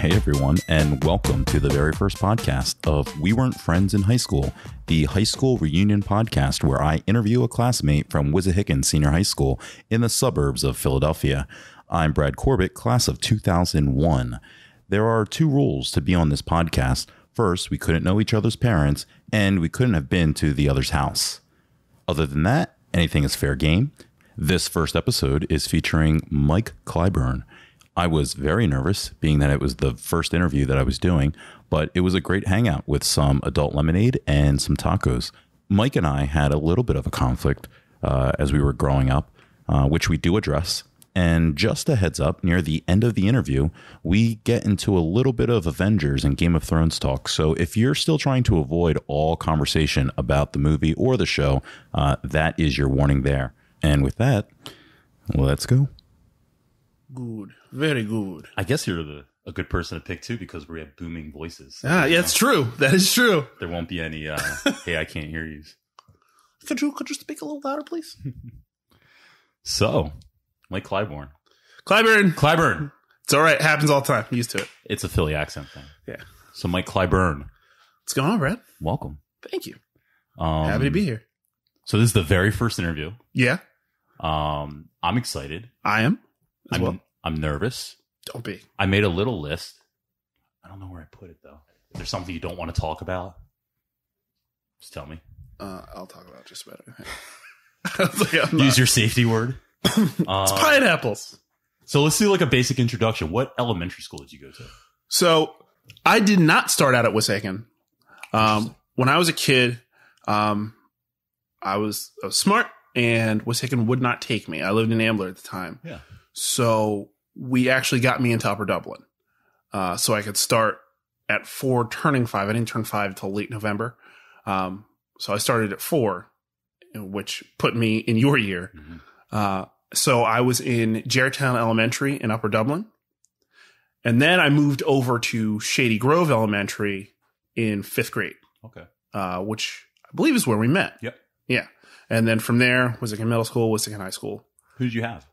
Hey everyone, and welcome to the very first podcast of We Weren't Friends in High School, the high school reunion podcast where I interview a classmate from Wissahickon Senior High School in the suburbs of Philadelphia. I'm Brad Corbett, class of 2001. There are two rules to be on this podcast. First, we couldn't know each other's parents, and we couldn't have been to the other's house. Other than that, anything is fair game. This first episode is featuring Mike Clyburn. I was very nervous, being that it was the first interview that I was doing, but it was a great hangout with some adult lemonade and some tacos. Mike and I had a little bit of a conflict as we were growing up, which we do address. And just a heads up, near the end of the interview, we get into a little bit of Avengers and Game of Thrones talk. So if you're still trying to avoid all conversation about the movie or the show, that is your warning there. And with that, let's go. Good. Very good. I guess you're a good person to pick, too, because we have booming voices. Yeah, it's true. That is true. There won't be any, hey, I can't hear you. Could you speak a little louder, please? So, Mike Clyburn. Clyburn. It's all right. Happens all the time. I'm used to it. It's a Philly accent thing. Yeah. So, Mike Clyburn. What's going on, Brad? Welcome. Thank you. Happy to be here. So, this is the very first interview. Yeah. I'm excited. I am. I'm nervous. Don't be. I made a little list. I don't know where I put it, though. If there's something you don't want to talk about, just tell me. I'll talk about just about anything. Use your safety word. It's pineapples. So let's do like a basic introduction. What elementary school did you go to? So I did not start out at Wissahickon. When I was a kid, I was smart, and Wissahickon would not take me. I lived in Ambler at the time. Yeah. So we actually got me into Upper Dublin. So I could start at 4, turning 5. I didn't turn 5 until late November. So I started at 4, which put me in your year. Mm-hmm. So I was in Gerritown Elementary in Upper Dublin. And then I moved over to Shady Grove Elementary in 5th grade. Okay. Which I believe is where we met. Yep. Yeah. And then from there, Wissahickon Middle School, Wissahickon High School. Who did you have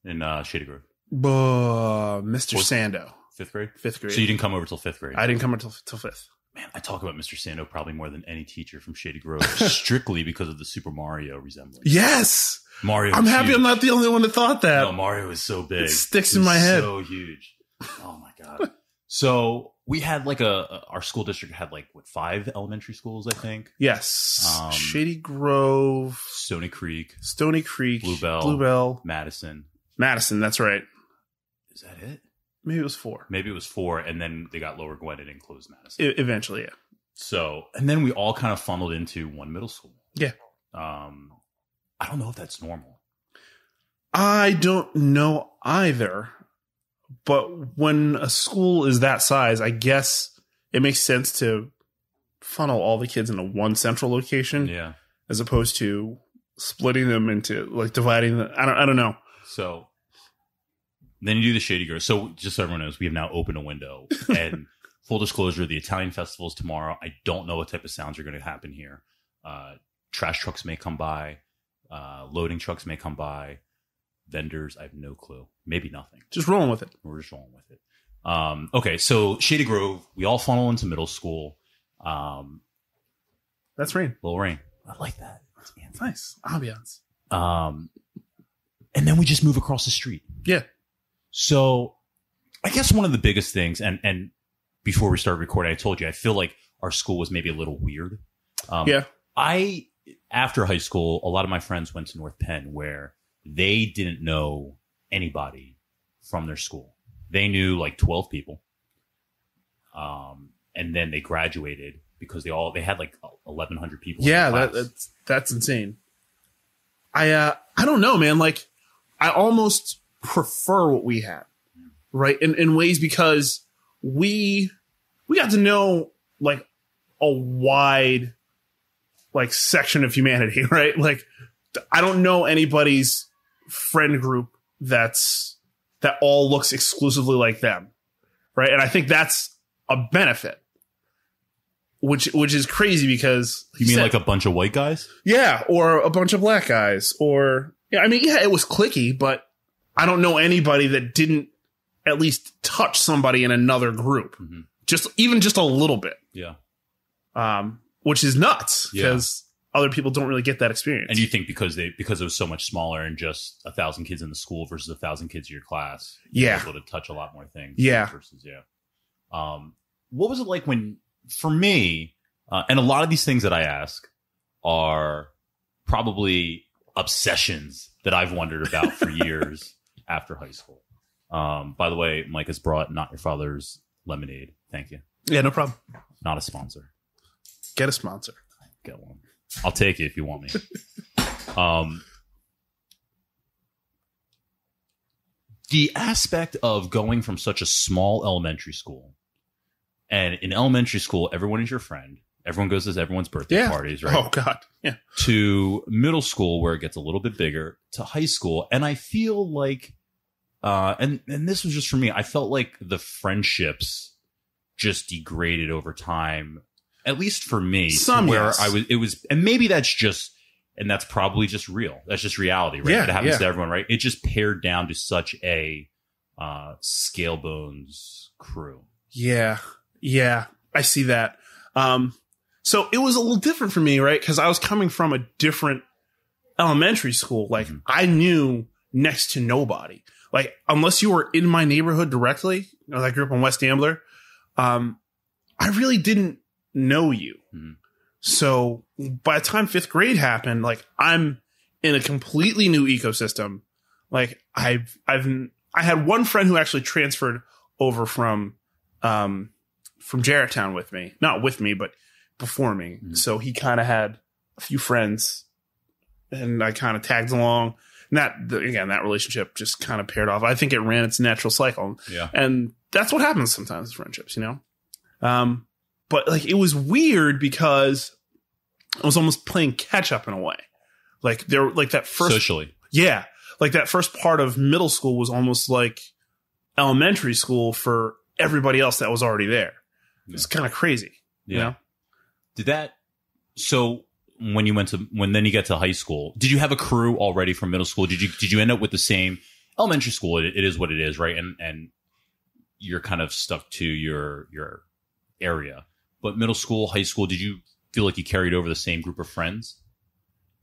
in Shady Grove? Mr. Sando. 5th grade? 5th grade. So you didn't come over till 5th grade? I didn't come until 5th. Man, I talk about Mr. Sando probably more than any teacher from Shady Grove, strictly because of the Super Mario resemblance. Yes! Mario. I'm happy I'm not the only one that thought that. No, Mario is so big. It sticks in my head. So huge. Oh my God. So we had like our school district had like 5 elementary schools, I think. Yes. Shady Grove. Stony Creek. Bluebell. Madison. That's right. Is that it? Maybe it was 4. Maybe it was 4, and then they got Lower Gwinnett and closed Madison. Eventually, yeah. So, and then we all kind of funneled into one middle school. Yeah. I don't know if that's normal. I don't know either. But when a school is that size, I guess it makes sense to funnel all the kids into one central location. Yeah. As opposed to splitting them into, like, dividing them. I don't know. So then you do the Shady Grove. So just so everyone knows, we have now opened a window. And full disclosure, the Italian festival is tomorrow. I don't know what type of sounds are going to happen here. Trash trucks may come by. Loading trucks may come by. Vendors, I have no clue. Maybe nothing. Just rolling with it. We're just rolling with it. Okay, so Shady Grove, we all funnel into middle school. That's rain. Little rain. I like that. It's nice. Ambiance. And then we just move across the street. Yeah. So I guess one of the biggest things, and before we started recording, I told you, I feel like our school was maybe a little weird. Yeah. After high school, a lot of my friends went to North Penn, where they didn't know anybody from their school. They knew like 12 people. And then they graduated because they had like 1,100 people. Yeah, that's insane. I don't know, man. Like, I almost prefer what we had, right? In ways, because we got to know like a wide like section of humanity, right? Like, I don't know anybody's friend group that all looks exclusively like them, right? And I think that's a benefit, which is crazy because you mean like a bunch of white guys? Yeah, or a bunch of black guys, or yeah. I mean, yeah, it was cliquey, but I don't know anybody that didn't at least touch somebody in another group. Mm-hmm. Just a little bit. Yeah. Which is nuts because other people don't really get that experience. And you think because it was so much smaller and just 1,000 kids in the school versus 1,000 kids in your class, you're able to touch a lot more things. Yeah. Versus, what was it like when, for me, and a lot of these things that I ask are probably obsessions that I've wondered about for years after high school. By the way, Mike has brought Not Your Father's lemonade. Thank you. Yeah, no problem. Not a sponsor. Get a sponsor. Get one. I'll take it if you want me. The aspect of going from such a small elementary school, and in elementary school, everyone is your friend. Everyone goes to everyone's birthday parties, right? Oh, God. Yeah. To middle school, where it gets a little bit bigger, to high school. And I feel like, and this was just for me, I felt like the friendships just degraded over time, at least for me. And maybe that's just, and that's probably just real. That's just reality, right? Yeah, it happens to everyone, right? It just pared down to such a scale bones crew. Yeah. Yeah. I see that. So it was a little different for me, right? Because I was coming from a different elementary school. Like, I knew next to nobody. Like, unless you were in my neighborhood directly, I grew up in West Ambler, I really didn't know you. Mm-hmm. So by the time 5th grade happened, like, I'm in a completely new ecosystem. Like, I had one friend who actually transferred over from Jarretttown with me, not with me, but before me. Mm-hmm. So he kind of had a few friends and I kind of tagged along. And that relationship just kind of paired off. I think it ran its natural cycle. Yeah. And that's what happens sometimes with friendships, you know? But like, it was weird because I was almost playing catch up in a way. Like that first, socially. Yeah. Like that first part of middle school was almost like elementary school for everybody else that was already there. Yeah. It's kind of crazy. Yeah. You know? So when then you get to high school, did you have a crew already from middle school? Did you end up with the same elementary school? It is what it is, right? And you're kind of stuck to your area, but middle school, high school, did you feel like you carried over the same group of friends?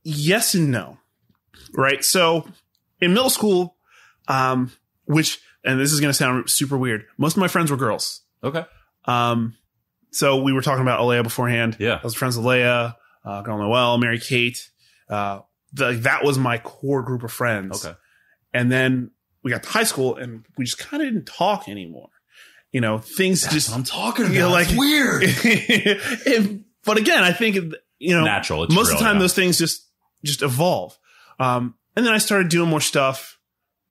Yes and no. Right. So in middle school, and this is going to sound super weird, most of my friends were girls. Okay. So we were talking about Alea beforehand. Yeah. I was friends with Alea, Girl Noel, Mary Kate. That was my core group of friends. Okay. And then we got to high school and we just kind of didn't talk anymore. You know, things That's just. what I'm talking about. You know, like, it's weird. But again, I think, you know, natural. It's most real, of the time those things just evolve. And then I started doing more stuff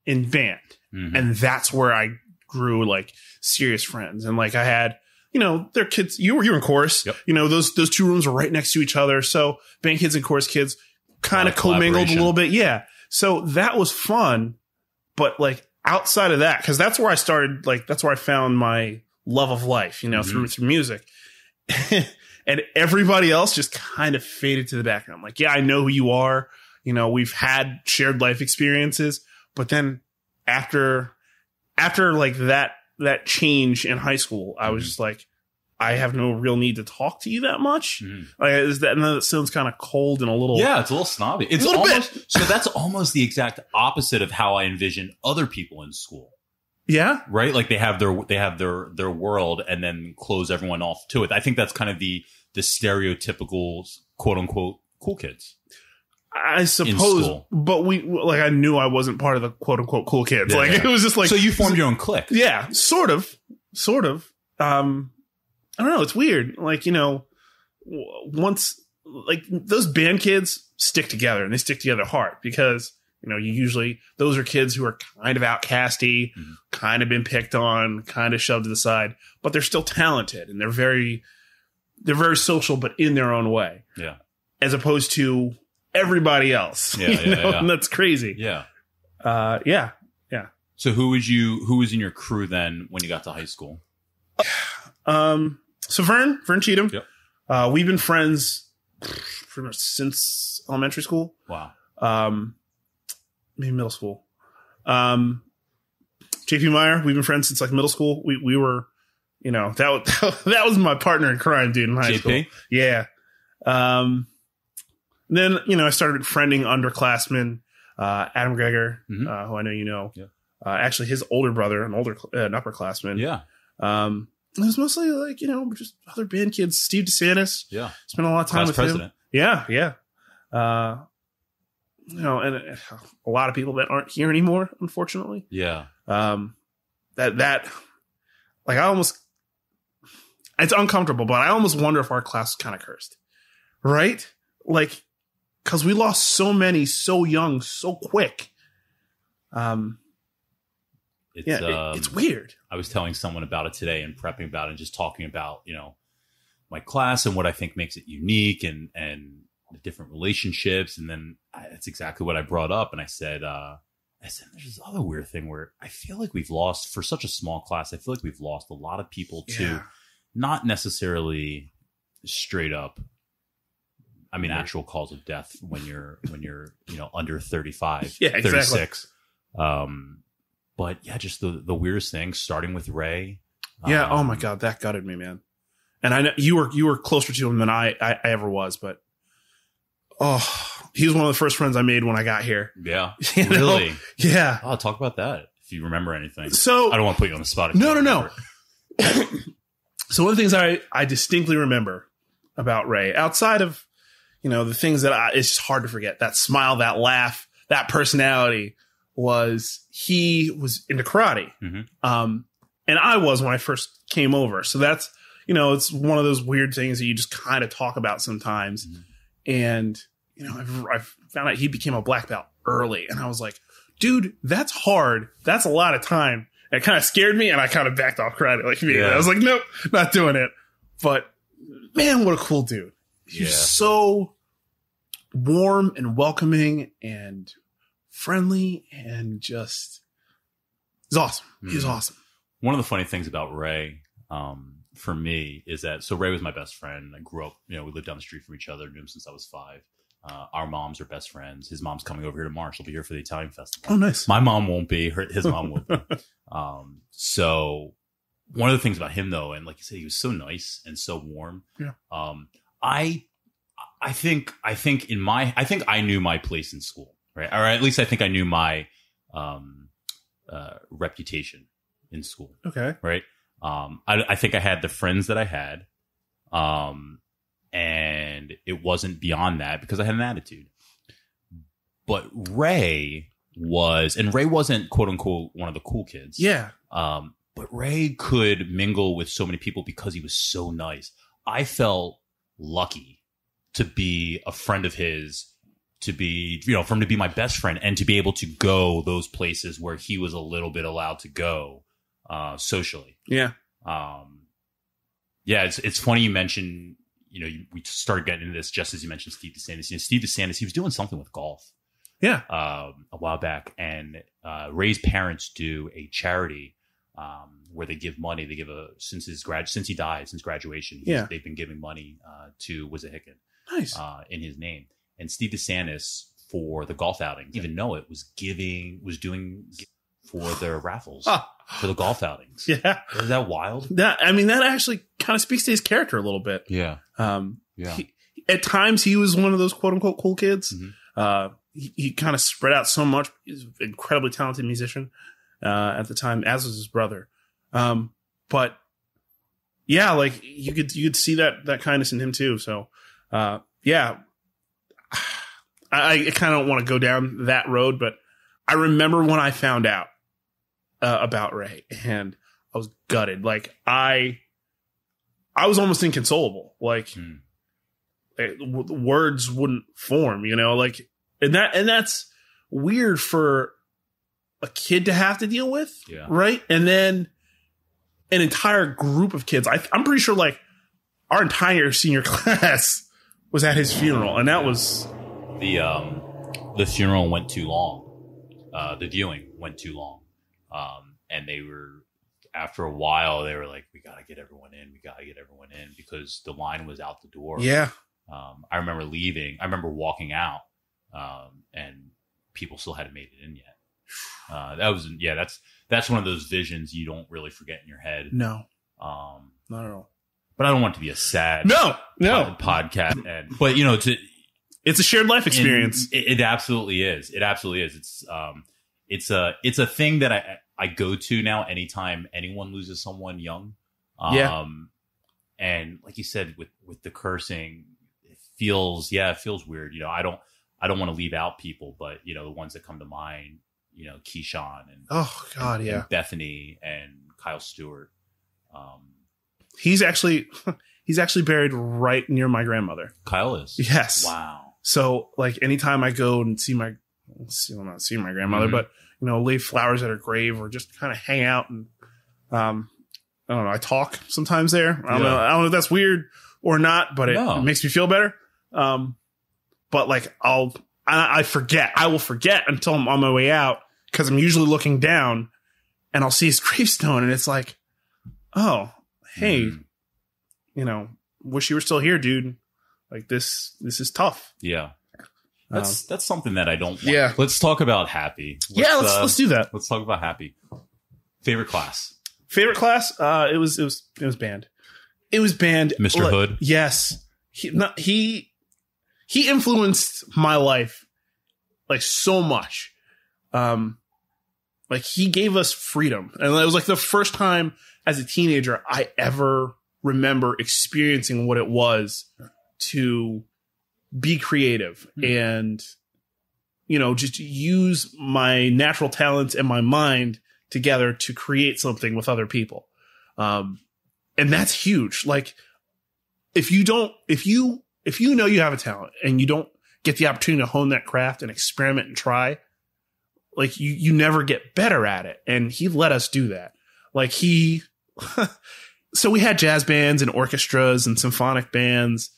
in band. Mm-hmm. And that's where I grew like serious friends. And like I had, you know, they're kids. You were in chorus. Yep. You know, those two rooms were right next to each other. So band kids and chorus kids kind of commingled a little bit. Yeah. So that was fun. But like outside of that, because that's where I started, like that's where I found my love of life, you know, through music. And everybody else just kind of faded to the background. Like, yeah, I know who you are. You know, we've had shared life experiences. But then after like that change in high school, I was just like, I have no real need to talk to you that much. Like, and that sounds kind of cold and a little. Yeah, it's a little snobby. It's a little bit. So that's almost the exact opposite of how I envision other people in school. Yeah. Right. Like they have their world and then close everyone off to it. I think that's kind of the stereotypical quote unquote cool kids. I suppose, but I knew I wasn't part of the quote unquote cool kids. Yeah, it was just like, so you formed your own clique. Yeah, sort of. I don't know. It's weird. Like, you know, once like those band kids stick together and they stick together hard because, you know, those are kids who are kind of outcasty, kind of been picked on, kind of shoved to the side, but they're still talented and they're very social, but in their own way. Yeah. As opposed to everybody else. Yeah. And that's crazy. Yeah. Yeah. So who was in your crew then when you got to high school? So Vern Cheatham. Yep. We've been friends pretty much since elementary school. Wow. Maybe middle school. JP Meyer, we've been friends since like middle school. We were, you know, that was my partner in crime, dude, in high school. Yeah. Then, you know, I started friending underclassmen, Adam Greger, who I know you know. Yeah. Actually, his older brother, an upperclassman. Yeah. It was mostly like, you know, just other band kids. Steve DeSantis. Yeah. Spent a lot of time with president. him. Yeah. Yeah. You know, and a lot of people that aren't here anymore, unfortunately. Yeah. That like it's uncomfortable, but I almost wonder if our class is kind of cursed, right? Like, cause we lost so many, so young, so quick. It's weird. I was telling someone about it today and prepping about it and just talking about, you know, my class and what I think makes it unique and the different relationships. And then that's exactly what I brought up. And I said, there's this other weird thing where I feel like we've lost, for such a small class, I feel like we've lost a lot of people to not necessarily straight up, I mean, actual cause of death when you're, you know, under 35, yeah, exactly. 36. But yeah, just the weirdest thing, starting with Ray. Yeah. Oh my God. That gutted me, man. And I know you were closer to him than I ever was, but he was one of the first friends I made when I got here. Yeah. Really? Yeah. I'll talk about that if you remember anything. So I don't want to put you on the spot. No. So one of the things I distinctly remember about Ray, outside of, you know, the things that it's just hard to forget, that smile, that laugh, that personality, was he was into karate. And I was when I first came over. So that's, you know, it's one of those weird things that you just kind of talk about sometimes. And, you know, I found out he became a black belt early. And I was like, dude, that's hard. That's a lot of time. And it kind of scared me. And I kind of backed off karate. Like, I was like, nope, not doing it. But man, what a cool dude. He's so warm and welcoming and friendly and just, he's awesome. He's awesome. One of the funny things about Ray, for me, is that, so Ray was my best friend. I grew up, you know, we lived down the street from each other, knew him since I was 5. Our moms are best friends. His mom's coming over here tomorrow. She'll be here for the Italian festival. Oh, nice. My mom won't be. His mom will be. So one of the things about him, though, and like you said, he was so nice and so warm. Yeah. I think I knew my place in school, right? Or at least I think I knew my reputation in school. Okay. Right. I think I had the friends that I had. And it wasn't beyond that because I had an attitude. But Ray wasn't quote unquote one of the cool kids. Yeah. But Ray could mingle with so many people because he was so nice. I felt lucky to be a friend of his, to be, you know, for him to be my best friend and to be able to go those places where he was a little bit allowed to go, socially. Yeah. Yeah. It's funny you mentioned, you know, we started getting into this just as you mentioned Steve DeSantis. You know, Steve DeSantis, he was doing something with golf. Yeah. A while back. And Ray's parents do a charity where they give money. They give since he died, since graduation, they've been giving money to WWFINHS. Nice. In his name. And Steve DeSantis, for the golf outing, even know it, was doing for their raffles for the golf outings. Yeah. Is that wild? That actually kind of speaks to his character a little bit. Yeah. At times he was one of those quote unquote cool kids. He kind of spread out so much. He's an incredibly talented musician at the time, as was his brother. But yeah, like you could see that kindness in him too. So yeah, I kind of don't want to go down that road, but I remember when I found out about Ray, and I was gutted. Like I was almost inconsolable. Like words wouldn't form, you know. Like and that's weird for a kid to have to deal with, right? And then an entire group of kids. I'm pretty sure like our entire senior class was at his funeral, and that was the funeral went too long. The viewing went too long. And they were, after a while, they were like, we got to get everyone in. Because the line was out the door. Yeah. I remember leaving. I remember walking out, and people still hadn't made it in yet. that's one of those visions you don't really forget in your head. No, not at all. But I don't want it to be a sad podcast. But it's a shared life experience. It absolutely is. It absolutely is. It's a thing that I go to now anytime anyone loses someone young. And like you said, with the cursing, it feels weird. I don't want to leave out people, but the ones that come to mind, Keyshawn and and Bethany and Kyle Stewart. He's actually buried right near my grandmother. Kyle is. Yes. Wow. So like anytime I go and not see my grandmother, but leave flowers at her grave or just kind of hang out and I don't know. I talk sometimes there. I don't know if that's weird or not, but it makes me feel better. But like I forget. I will forget until I'm on my way out because I'm usually looking down and I'll see his gravestone and it's like, oh, hey, wish you were still here, dude. Like this is tough. Yeah. That's something that I don't want. Yeah. Let's talk about happy. Let's do that. Let's talk about happy. Favorite class? It was band. It was band. Mr. Hood? Yes. He influenced my life like so much. Like he gave us freedom. And it was like the first time as a teenager I ever remember experiencing what it was to be creative and, just use my natural talents and my mind together to create something with other people. And that's huge. Like if you know you have a talent and you don't get the opportunity to hone that craft and experiment and try, like you never get better at it. And he let us do that. Like so we had jazz bands and orchestras and symphonic bands,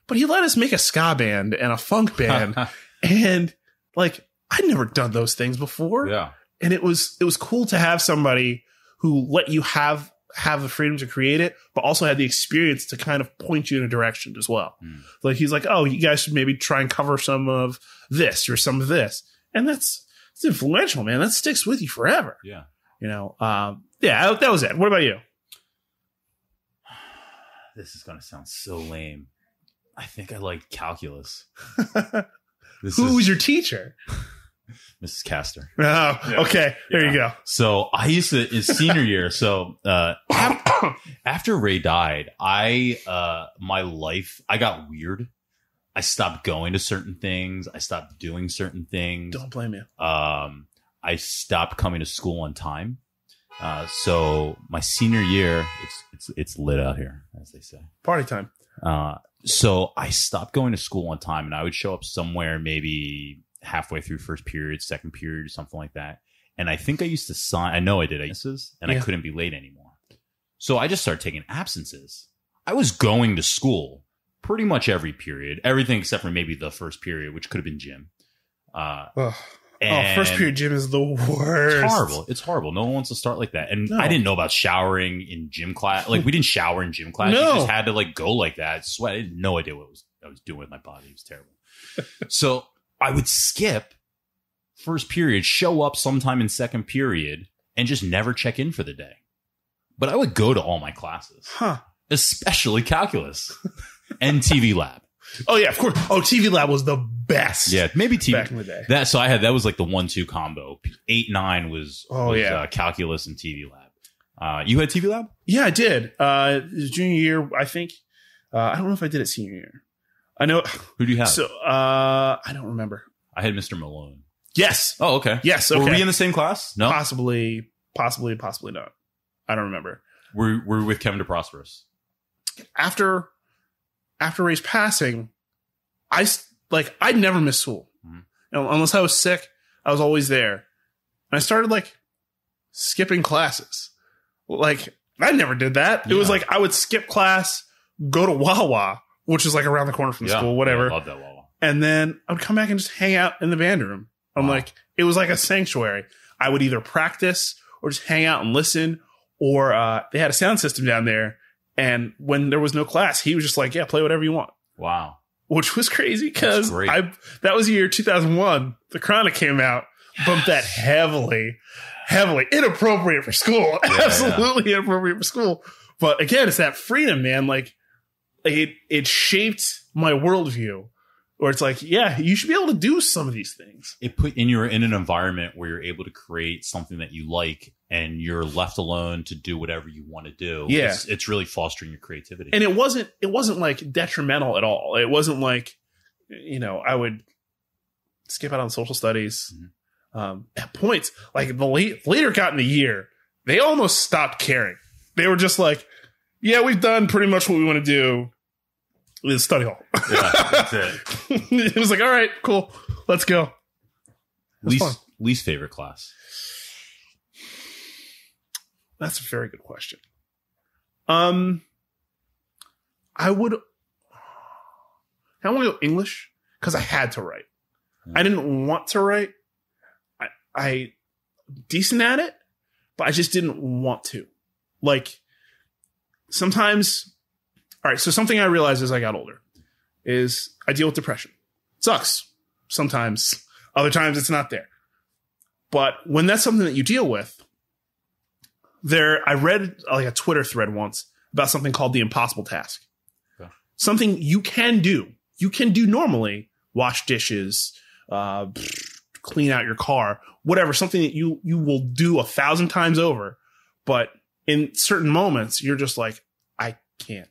but he let us make a ska band and a funk band. And like, I'd never done those things before. Yeah. And it was cool to have somebody who let you have the freedom to create it, but also had the experience to kind of point you in a direction as well. Like he's like, oh, you guys should maybe try and cover some of this or some of this. And it's influential, man. That sticks with you forever. Yeah. That was it. What about you? This is going to sound so lame. I think I like calculus. Who was your teacher? Mrs. Castor. Oh, yeah. Okay. There you go. So I used to, in senior year. So after Ray died, my life, I got weird. I stopped going to certain things. I stopped doing certain things. Don't blame you. I stopped coming to school on time. So my senior year, it's lit out here, as they say. Party time. So I stopped going to school on time, and I would show up somewhere maybe halfway through first period, second period, or something like that. And I think I used to sign. I know I did absences, and I couldn't be late anymore. So I just started taking absences. I was going to school pretty much every period, everything except for maybe the first period, which could have been gym. First period gym is the worst. It's horrible. No one wants to start like that. And I didn't know about showering in gym class. Like we didn't shower in gym class. No. You just had to like go like that. Sweat. I had no idea what I was doing with my body. It was terrible. So I would skip first period, show up sometime in second period, and just never check in for the day. But I would go to all my classes, especially calculus and TV lab. Oh yeah, of course. Oh, TV lab was the best. Yeah, maybe TV back in the day. That was like the 1-2 combo. 8-9 was calculus and TV lab. You had TV lab? Yeah, I did. Junior year, I think. I don't know if I did it senior year. I know. Who do you have? So I don't remember. I had Mr. Malone. Yes. Oh, okay. Yes. Okay. Were we in the same class? No. Possibly not. I don't remember. We're with Kevin DeProsperous. After Ray's passing, I'd never miss school. Mm-hmm. Unless I was sick, I was always there. And I started like skipping classes. Like I never did that. It was like I would skip class, go to Wawa, which is like around the corner from school, whatever. I love that Wawa. And then I would come back and just hang out in the band room. I'm like, it was like a sanctuary. I would either practice or just hang out and listen, or they had a sound system down there. And when there was no class, he was just like, yeah, play whatever you want. Wow. Which was crazy because that was the year 2001. The Chronic came out. bumped that heavily inappropriate for school. Absolutely inappropriate for school. But again, it's that freedom, man. Like it shaped my worldview. Where it's like, yeah, you should be able to do some of these things. You're in an environment where you're able to create something that you like, and you're left alone to do whatever you want to do. Yeah, it's really fostering your creativity. And it wasn't like detrimental at all. It wasn't like, I would skip out on social studies. At points, like later got in the year, they almost stopped caring. They were just like, yeah, we've done pretty much what we want to do. The study hall. Yeah, that's it. It was like, all right, cool, let's go. Least favorite class. That's a very good question. I want to go English because I had to write. I didn't want to write. I decent at it, but I just didn't want to. Like sometimes. All right, so something I realized as I got older is I deal with depression. It sucks sometimes. Other times it's not there. But when that's something that you deal with, I read like a Twitter thread once about something called the impossible task. Okay. Something you can do. You can do normally. Wash dishes, clean out your car, whatever. Something that you will do 1,000 times over. But in certain moments, you're just like, I can't.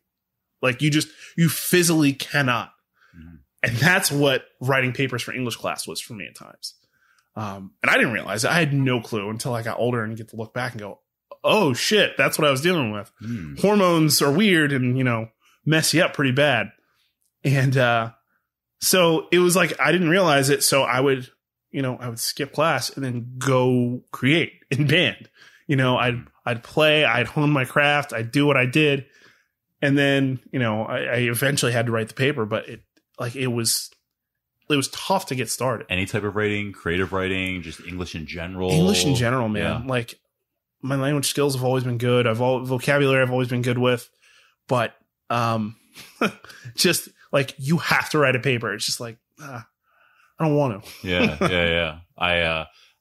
Like you physically cannot. Mm-hmm. And that's what writing papers for English class was for me at times. And I didn't realize it. I had no clue until I got older and get to look back and go, oh shit, that's what I was dealing with. Hormones are weird and, mess you up pretty bad. And, so it was like, I didn't realize it. So I would skip class and then go create in band. I'd play, I'd hone my craft. I'd do what I did. And then, I eventually had to write the paper, but it was tough to get started. Any type of writing, creative writing, just English in general. English in general, man. Yeah. Like my language skills have always been good. Vocabulary I've always been good with, but just like you have to write a paper. It's just like I don't want to. Yeah.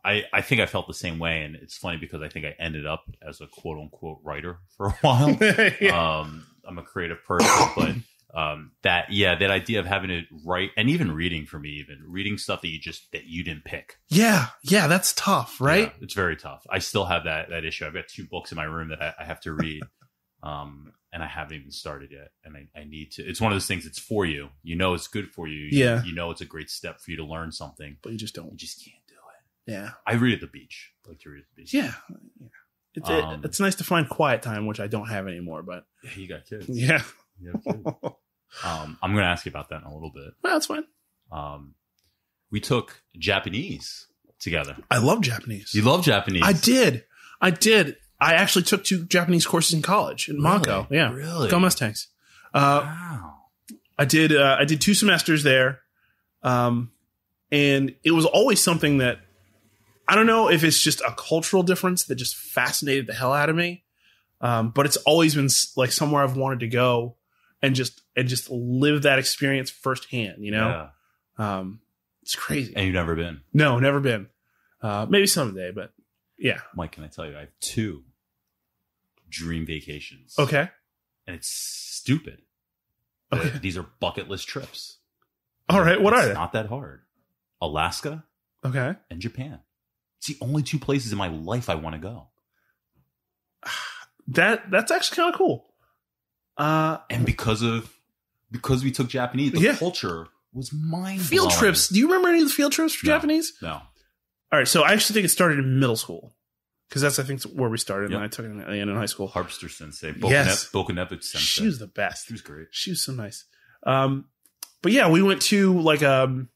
I think I felt the same way, and it's funny because I think I ended up as a quote unquote writer for a while. Yeah. I'm a creative person, but that idea of having to write, and even reading for me, even reading stuff that you didn't pick. Yeah, that's tough, right? Yeah, it's very tough. I still have that issue. I've got 2 books in my room that I have to read, and I haven't even started yet. And I need to. It's one of those things. It's for you. It's good for you. Yeah. It's a great step for you to learn something, but you just don't. You just can't do it. Yeah. I read at the beach. I like to read at the beach. Yeah. It's nice to find quiet time, which I don't have anymore, but yeah, you got kids. Yeah. You have kids. I'm going to ask you about that in a little bit. Well, that's fine. We took Japanese together. I love Japanese. You love Japanese? I did. I actually took 2 Japanese courses in college in Mako. Yeah. Really? Go Mustangs. Wow. I did 2 semesters there. And it was always something that I don't know if it's just a cultural difference that just fascinated the hell out of me. But it's always been like somewhere I've wanted to go and just live that experience firsthand, Yeah. It's crazy. And you've never been? No, never been. Maybe someday, but yeah. Mike, can I tell you, I have 2 dream vacations. Okay. And it's stupid. Okay. These are bucket list trips. All right. What are they? It's not that hard. Alaska. Okay. And Japan. It's the only 2 places in my life I want to go. That's actually kind of cool. And because we took Japanese, the culture was mind-blowing. Field trips. Do you remember any of the field trips for Japanese? No. All right. So I actually think it started in middle school because that's, I think, where we started. And I took it in high school. Harpster Sensei. Bokunebu Sensei. She was the best. She was great. She was so nice. But yeah, we went to like it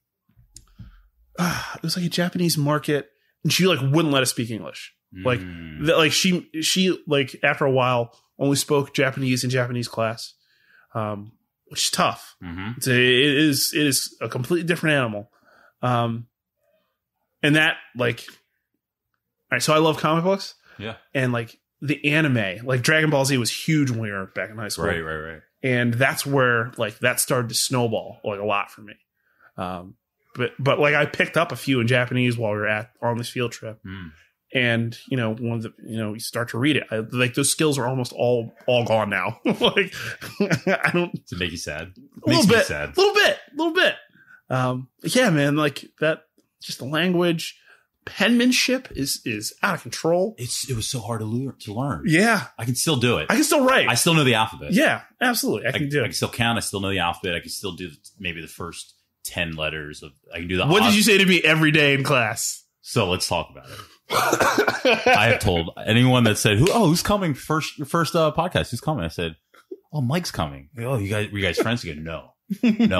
was like a Japanese market, and she like wouldn't let us speak English. Like she like after a while only spoke Japanese in Japanese class, which is tough. Mm-hmm. It is a completely different animal. And that like, all right. So I love comic books. Yeah. And like the anime, like Dragon Ball Z was huge when we were back in high school. Right. And that's where like that started to snowball like a lot for me. But but like I picked up a few in Japanese while we were on this field trip. And, one of the, you start to read it. Like those skills are almost all gone now. Like, I don't. Does it make you sad? A little bit. A little bit. Yeah, man. Like that, just the language, penmanship is out of control. It was so hard to learn. Yeah. I can still do it. I can still write. I still know the alphabet. Yeah, absolutely. I can do it. I can still count. I still know the alphabet. I can still do maybe the first 10 letters I can do the. What did you say to me every day in class? So let's talk about it. I have told anyone that said, who's coming first, your first podcast, who's coming? I said, oh, Mike's coming. Oh, were you guys friends again? No,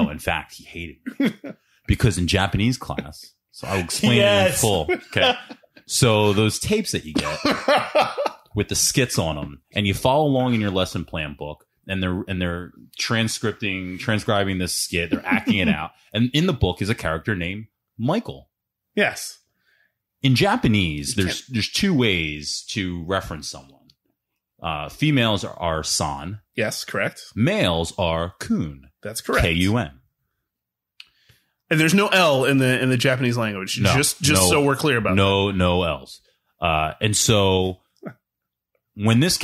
in fact, he hated me because in Japanese class, so I'll explain it in full. Okay. So those tapes that you get with the skits on them and you follow along in your lesson plan book and they're transcribing this skit, they're acting it out. And in the book is a character named Michael. Yes. In Japanese, there's two ways to reference someone. Females are san. Yes, correct. Males are kun. That's correct. Kun. And there's no L in the Japanese language. No, just so we're clear about that. No L's. And so when as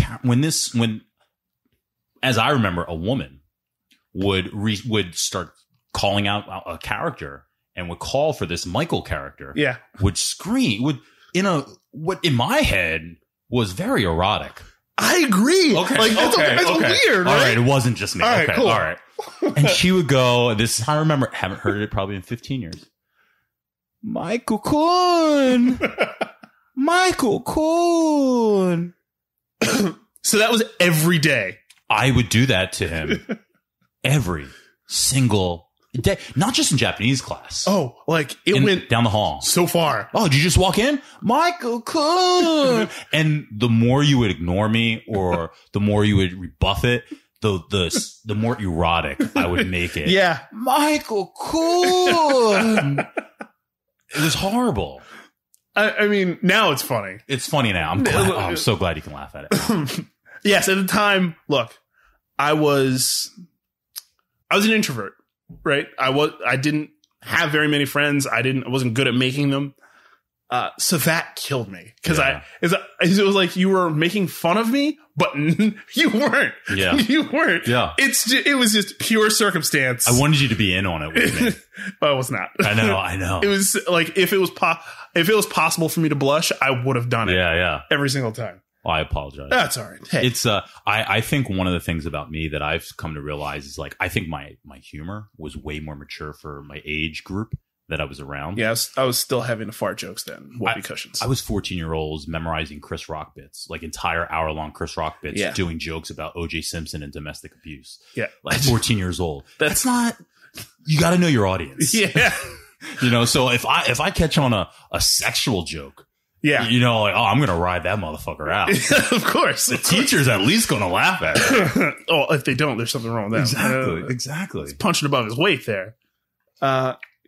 I remember, a woman would start calling out a character. And would call for this Michael character. Yeah. Would scream. What in my head was very erotic. I agree. Okay. Like, that's weird, right? All right. It wasn't just me. All right, okay. Cool. All right. And she would go, I remember, haven't heard it probably in 15 years. Michael Kun. Michael Kun. So that was every day. I would do that to him every single day, not just in Japanese class. Oh, like it went down the hall so far. Oh, did you just walk in? Michael Kun. And the more you would ignore me or the more you would rebuff it, the more erotic I would make it. Yeah. Michael Kun. It was horrible. I mean, now it's funny. It's funny now. I'm so glad you can laugh at it. Yes, at the time, look, I was an introvert. Right. I didn't have very many friends. I wasn't good at making them. So that killed me because it was like you were making fun of me, but you weren't. Yeah. You weren't. Yeah. It was just pure circumstance. I wanted you to be in on it with me. But I was not. I know. It was like, if it was possible for me to blush, I would have done it. Yeah. Every single time. Oh, I apologize. That's all right. Hey. It's I think one of the things about me that I've come to realize is like I think my humor was way more mature for my age group that I was around. Yes, I was still having the fart jokes then. Whoopee cushions. I was 14-year-olds memorizing Chris Rock bits, like entire hour-long Chris Rock bits, doing jokes about O.J. Simpson and domestic abuse. Yeah, like 14 years old. That's not. You got to know your audience. Yeah, So if I catch on a sexual joke. Yeah. Like, I'm going to ride that motherfucker out. Of course. The teacher's at least going to laugh at it. Oh, if they don't, there's something wrong with them. Exactly. He's punching above his weight there.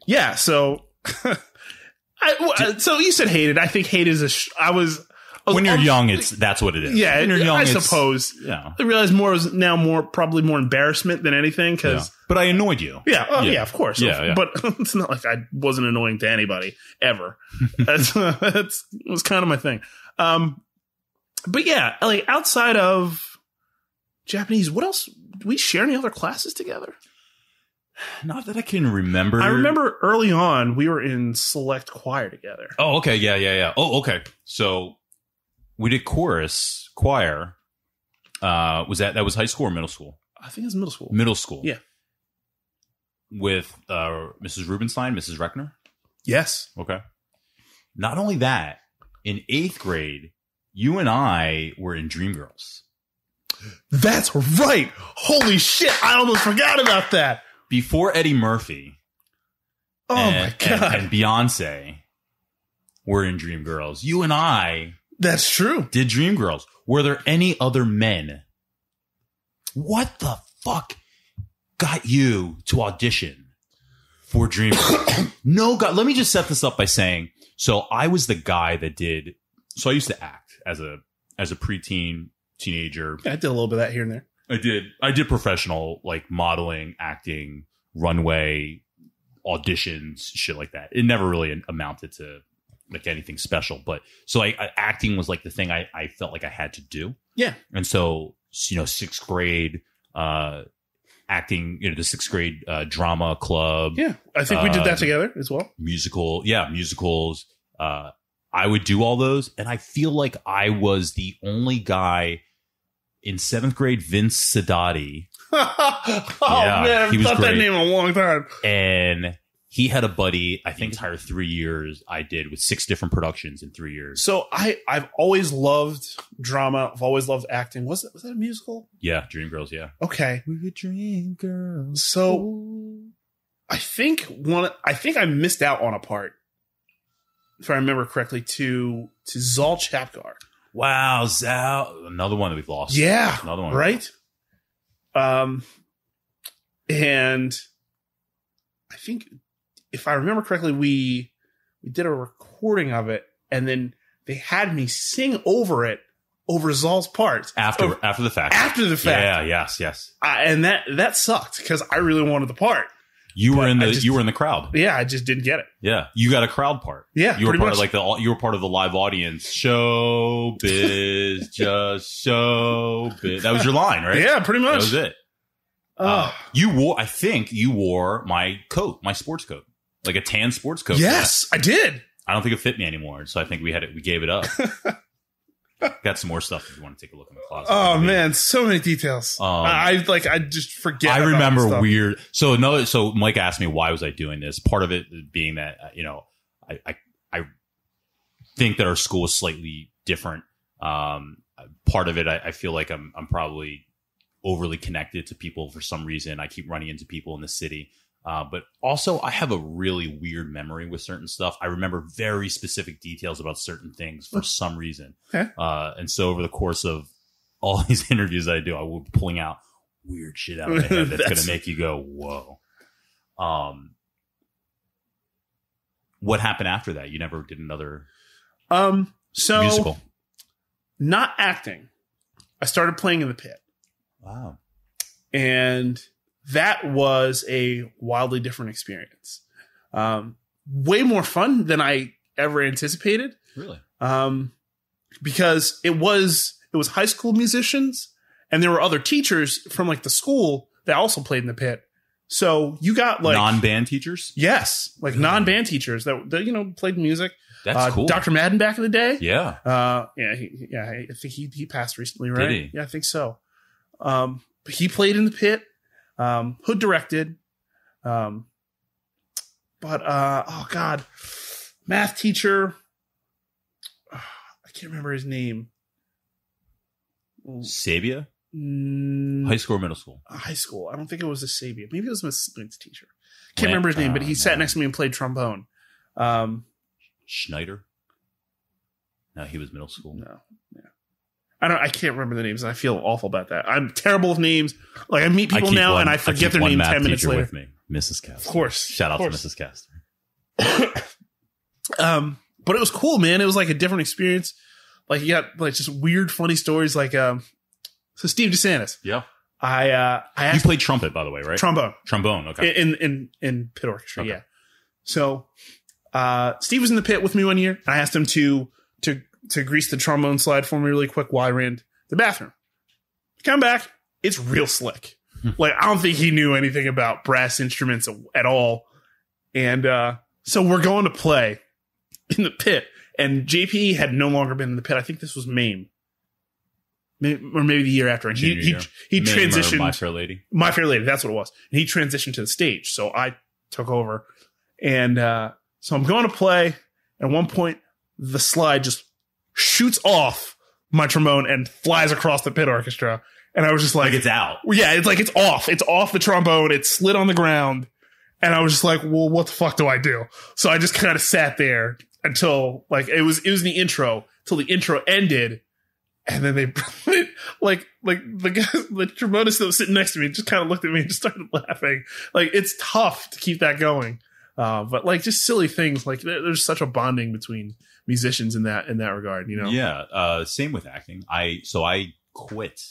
Yeah. So, so you said hated. I think hate is when you're young, that's what it is. Yeah. When you're young, I suppose. Yeah. I realize probably more embarrassment than anything because. Yeah. But I annoyed you. Yeah. Yeah, of course. Yeah. But it's not like I wasn't annoying to anybody ever. It was kind of my thing. But yeah, like outside of Japanese, what else? Do we share any other classes together? Not that I can remember. I remember early on we were in select choir together. Oh, okay. Yeah. Oh, okay. So we did choir. Was that was high school or middle school? I think it was middle school. Middle school. Yeah. With Mrs. Rubenstein, Mrs. Reckner? Yes. Okay. Not only that, in 8th grade, you and I were in Dreamgirls. That's right. Holy shit. I almost forgot about that. Before Eddie Murphy. Oh my God. And Beyonce were in Dreamgirls. You and I. That's true. Did Dreamgirls. Were there any other men? What the fuck got you to audition for Dreamgirls? No, God. Let me just set this up by saying, so I was the guy that did. So I used to act as a preteen, teenager. Yeah, I did a little bit of that here and there. I did professional, like modeling, acting, runway, auditions, shit like that. It never really amounted to like anything special. But so acting was like the thing I felt like I had to do. Yeah. And so, sixth grade, acting, the sixth grade drama club. Yeah. I think we did that together as well. Musicals. I would do all those. And I feel like I was the only guy in seventh grade, Vince Sidati. Man, I've thought that name a long time. And he had a buddy, I think entire 3 years I did with 6 different productions in 3 years. So I've always loved drama. I've always loved acting. Was that a musical? Yeah, Dreamgirls, yeah. Okay. We were Dreamgirls. So I think I missed out on a part, if I remember correctly, to Zal Chapgar. Wow, Zal. Another one that we've lost. Yeah. Another one. Right? And I think, if I remember correctly, we did a recording of it, and then they had me sing over Zal's part after the fact. After the fact, yeah, yes. And that sucked because I really wanted the part. You were in the crowd. Yeah, I just didn't get it. Yeah, you got a crowd part. Yeah, you were part of you were part of the live audience. Showbiz, just showbiz. That was your line, right? Yeah, pretty much. That was it. I think you wore my coat, my sports coat. Like a tan sports coat. Yes, I did. I don't think it fit me anymore, so I think we gave it up. Got some more stuff if you want to take a look in the closet. Oh man, so many details. I just forget. I remember weird. So Mike asked me why was I doing this. Part of it being that I think that our school is slightly different. Part of it, I feel like I'm probably overly connected to people for some reason. I keep running into people in the city. But also I have a really weird memory with certain stuff. I remember very specific details about certain things for some reason. Okay. And so over the course of all these interviews that I do, I will be pulling out weird shit out of my head that's going to make you go, whoa. What happened after that? You never did another musical? Not acting. I started playing in the pit. Wow. And that was a wildly different experience. Way more fun than I ever anticipated. Really? Because it was high school musicians, and there were other teachers from like the school that also played in the pit. So you got like non-band teachers? Yes, like non-band teachers that played music. That's cool. Dr. Madden back in the day. Yeah. I think he passed recently, right? Did he? Yeah, I think so. But he played in the pit. Hood directed. Oh God, math teacher. I can't remember his name. Sabia? High school or middle school? High school. I don't think it was a Sabia. Maybe it was my sibling's teacher. Can't remember his name, but he sat next to me and played trombone. Schneider? No, he was middle school. No. Yeah. I can't remember the names, and I feel awful about that. I'm terrible with names. Like I meet people now and I forget their name 10 minutes later. With me, Mrs. Castor. Of course. Shout out to Mrs. Castor. But it was cool, man. It was like a different experience. Like you got like just weird, funny stories. Like so Steve DeSantis. Yeah. I asked, you played trumpet, by the way, right? Trombone. Okay. In pit orchestra. Okay. Yeah. So Steve was in the pit with me one year. I asked him to grease the trombone slide for me really quick while I ran to the bathroom. Come back. It's real slick. Like, I don't think he knew anything about brass instruments at all. And so we're going to play in the pit. And JP had no longer been in the pit. I think this was MAME. Or maybe the year after. And he transitioned. My Fair Lady. My Fair Lady, that's what it was. And he transitioned to the stage. So I took over. And so I'm going to play. At one point, the slide just shoots off my trombone and flies across the pit orchestra. And I was just like it's out. Yeah, it's like it's off. It's off the trombone. It slid on the ground. And I was just like, well, what the fuck do I do? So I just kind of sat there until like it was the intro till the intro ended. And then they like the guy, the trombonist that was sitting next to me just kind of looked at me and just started laughing. Like it's tough to keep that going. But like just silly things, like there's such a bonding between musicians in that regard, you know? Yeah. Same with acting. I quit.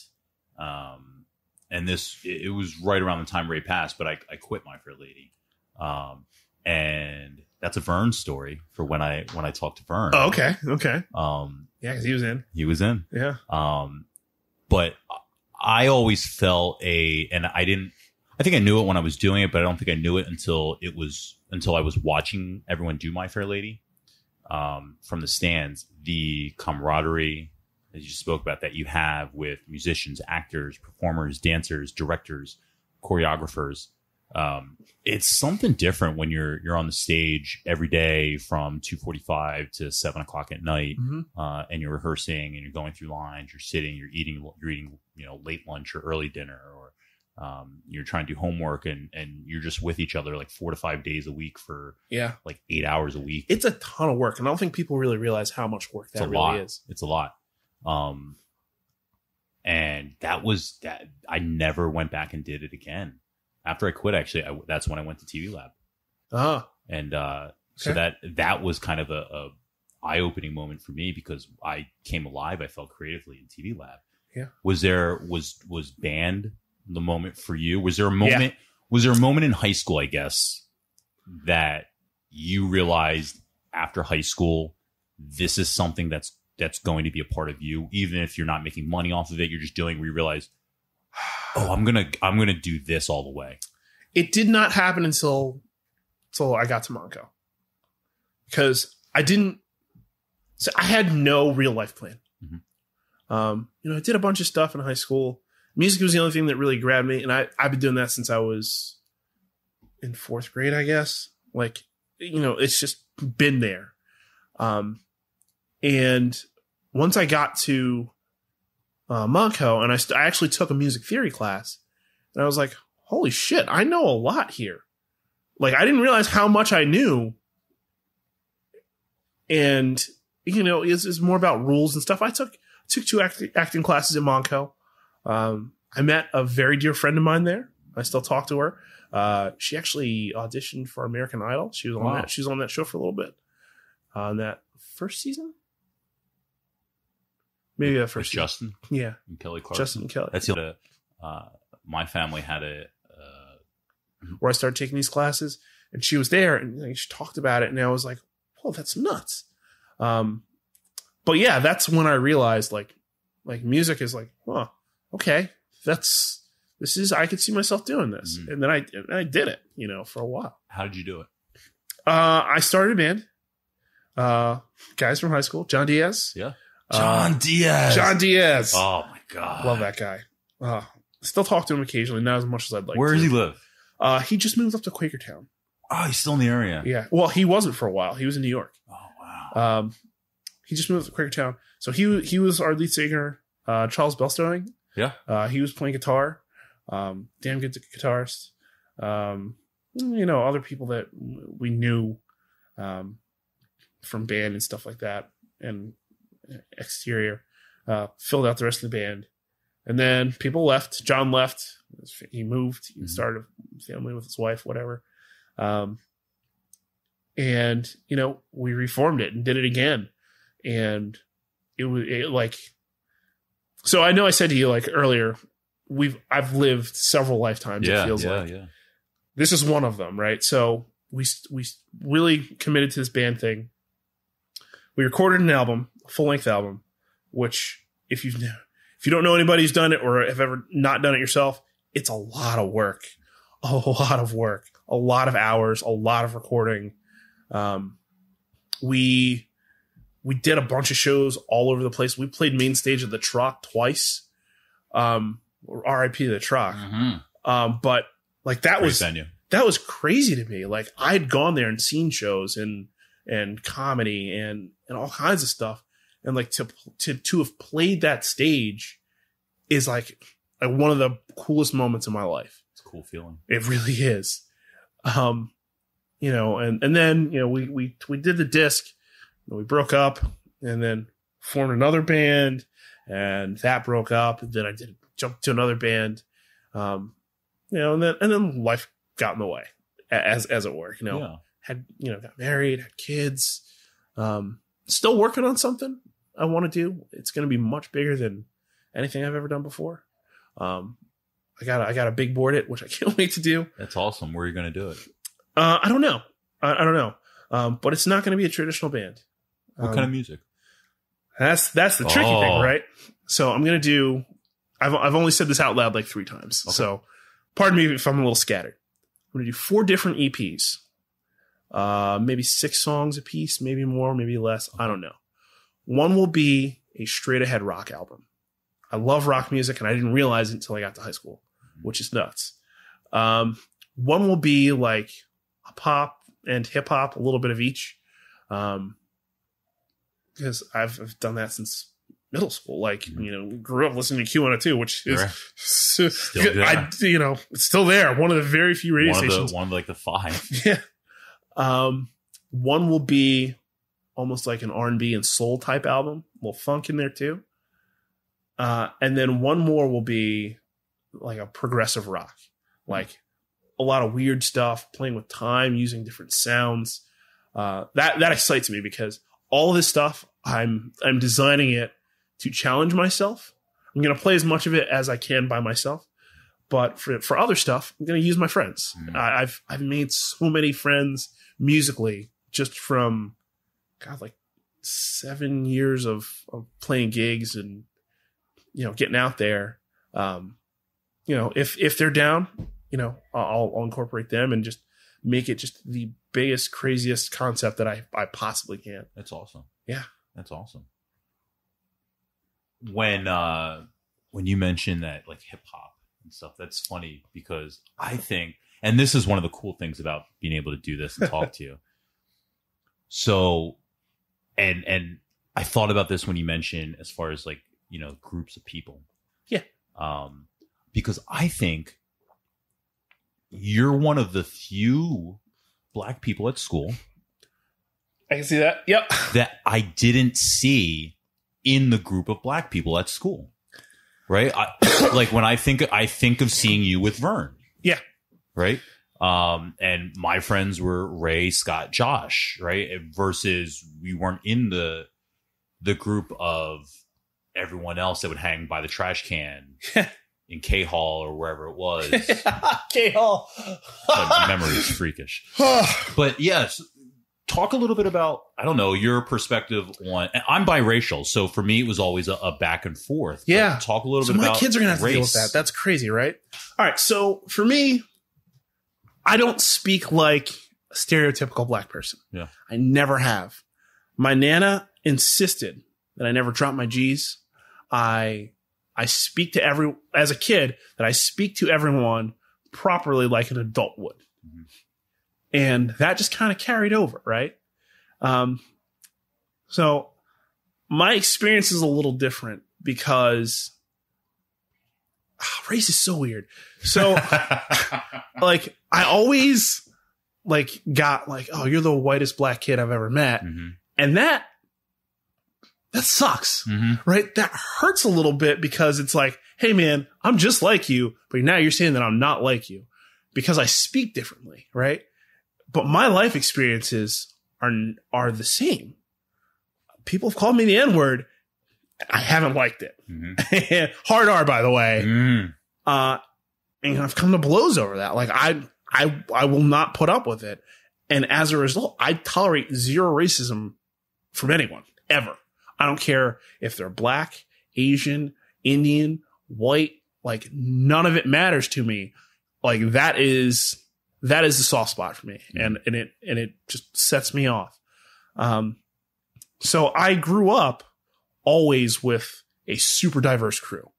And it was right around the time Ray passed, but I quit My Fair Lady. And that's a Vern story for when I talked to Vern. Oh, okay. Yeah, because he was in. Yeah. But I always felt and I think I knew it when I was doing it, but I don't think I knew it until I was watching everyone do My Fair Lady, from the stands, the camaraderie, as you spoke about, that you have with musicians, actors, performers, dancers, directors, choreographers. It's something different when you're on the stage every day from 2:45 to 7 o'clock at night, and you're rehearsing and you're going through lines, you're sitting, you're eating, late lunch or early dinner, or you're trying to do homework, and you're just with each other like 4 to 5 days a week for like 8 hours a week. It's a ton of work, and I don't think people really realize how much work that really is. It's a lot. And that I never went back and did it again. After I quit, actually, that's when I went to TV Lab. And so that was kind of a eye-opening moment for me, because I came alive, I felt, creatively in TV Lab. Yeah. Was band the moment for you? Was there a moment? Yeah. Was there a moment in high school, I guess, that you realized after high school, this is something that's going to be a part of you, even if you're not making money off of it, you're just doing, where you realize, oh, I'm gonna do this all the way? It did not happen until I got to Monaco, because I had no real life plan. I did a bunch of stuff in high school. Music was the only thing that really grabbed me, and I've been doing that since I was in 4th grade, I guess. Like, it's just been there. And once I got to Monaco, and I actually took a music theory class, and I was like, holy shit, I know a lot here. Like, I didn't realize how much I knew. And, it's more about rules and stuff. I took 2 acting classes in Monaco. I met a very dear friend of mine there. I still talk to her. She actually auditioned for American Idol. She was on that. She was on that show for a little bit. On that first season? Maybe that first season. Justin? Yeah. And Kelly Clarkson. Justin and Kelly. That's my family had where I started taking these classes, and she was there, and she talked about it, and I was like, oh, that's nuts. But yeah, that's when I realized like music is like, oh, okay, I could see myself doing this. And then I did it, for a while. How did you do it? I started a band. Guys from high school, John Diaz. Yeah. John Diaz. Oh my God. Love that guy. Still talk to him occasionally, not as much as I'd like. Where does he live? He just moved up to Quakertown. Oh, he's still in the area. Yeah. Well, he wasn't for a while. He was in New York. Oh, wow. He just moved to Quakertown. So he was our lead singer, Charles Belstowing. Yeah. He was playing guitar. Damn good guitarist. Other people that we knew from band and stuff like that, and exterior, filled out the rest of the band. And then people left. John left. He moved. He started a family with his wife, whatever. And, we reformed it and did it again. And so I know I said to you earlier, I've lived several lifetimes. Yeah, it feels like this is one of them. Right. So we really committed to this band thing. We recorded an album, a full length album, which if you don't know anybody who's done it or have ever not done it yourself, it's a lot of work, a lot of hours, a lot of recording. We did a bunch of shows all over the place. We played main stage of the Truck twice. RIP to the Truck. But that was crazy to me. Like, I had gone there and seen shows and comedy and all kinds of stuff. And to have played that stage is like one of the coolest moments of my life. It's a cool feeling. It really is. And then, we did the disc, and we broke up, and then formed another band, and that broke up. And then I jumped to another band, and then life got in the way, as it were. Got married, had kids. Still working on something I want to do. It's going to be much bigger than anything I've ever done before. I got a big board which I can't wait to do. That's awesome. Where are you going to do it? I don't know. I don't know. But it's not going to be a traditional band. What kind of music? That's the tricky thing, right? So I'm going to do, I've only said this out loud like 3 times. Okay. So pardon me if I'm a little scattered. I'm going to do 4 different EPs. Maybe 6 songs a piece, maybe more, maybe less. I don't know. One will be a straight ahead rock album. I love rock music and I didn't realize it until I got to high school, which is nuts. One will be like a pop and hip hop, a little bit of each. Because I've done that since middle school. Like, grew up listening to Q102, which is still there. It's still there. One of the very few radio stations. One of like the 5. Yeah. One will be almost like an R&B and soul type album, a little funk in there too. And then one more will be like a progressive rock, like a lot of weird stuff, playing with time, using different sounds. That excites me because all of this stuff, I'm designing it to challenge myself. I'm going to play as much of it as I can by myself. But for other stuff, I'm going to use my friends. I've made so many friends musically just from, like 7 years of playing gigs and, getting out there. If they're down, I'll incorporate them and just make it just the biggest, craziest concept that I possibly can. That's awesome. Yeah. That's awesome. When you mention that like hip hop and stuff, that's funny because I think, and this is one of the cool things about being able to do this and talk to you. So, and I thought about this when you mentioned as far as like, groups of people. Yeah. Because I think you're one of the few Black people at school. I can see that. Yep. That I didn't see in the group of Black people at school. Right? Like when I think of seeing you with Vern. Yeah. Right? And my friends were Ray, Scott, Josh, right? Versus we weren't in the group of everyone else that would hang by the trash can in K Hall or wherever it was. K Hall. My memory is freakish. But yes, talk a little bit about, I don't know, your perspective on, I'm biracial. So for me, it was always a back and forth. Yeah. Talk a little bit about my kids are going to have to deal with that. That's crazy, right? All right. So for me, I don't speak like a stereotypical Black person. Yeah. I never have. My Nana insisted that I never drop my G's. I speak to as a kid, that I speak to everyone properly like an adult would. Mm-hmm. And that just kind of carried over, right? So my experience is a little different because race is so weird. So like I always like got like, oh, you're the whitest Black kid I've ever met. Mm-hmm. And that sucks, right? That hurts a little bit because it's like, hey man, I'm just like you, but now you're saying that I'm not like you because I speak differently, right? But my life experiences are the same. People have called me the N-word. I haven't liked it. Mm-hmm. Hard R, by the way. Mm. And I've come to blows over that. Like I will not put up with it. And as a result, I tolerate zero racism from anyone, ever. I don't care if they're Black, Asian, Indian, white, like none of it matters to me. Like that is the soft spot for me. And it just sets me off. So I grew up always with a super diverse crew.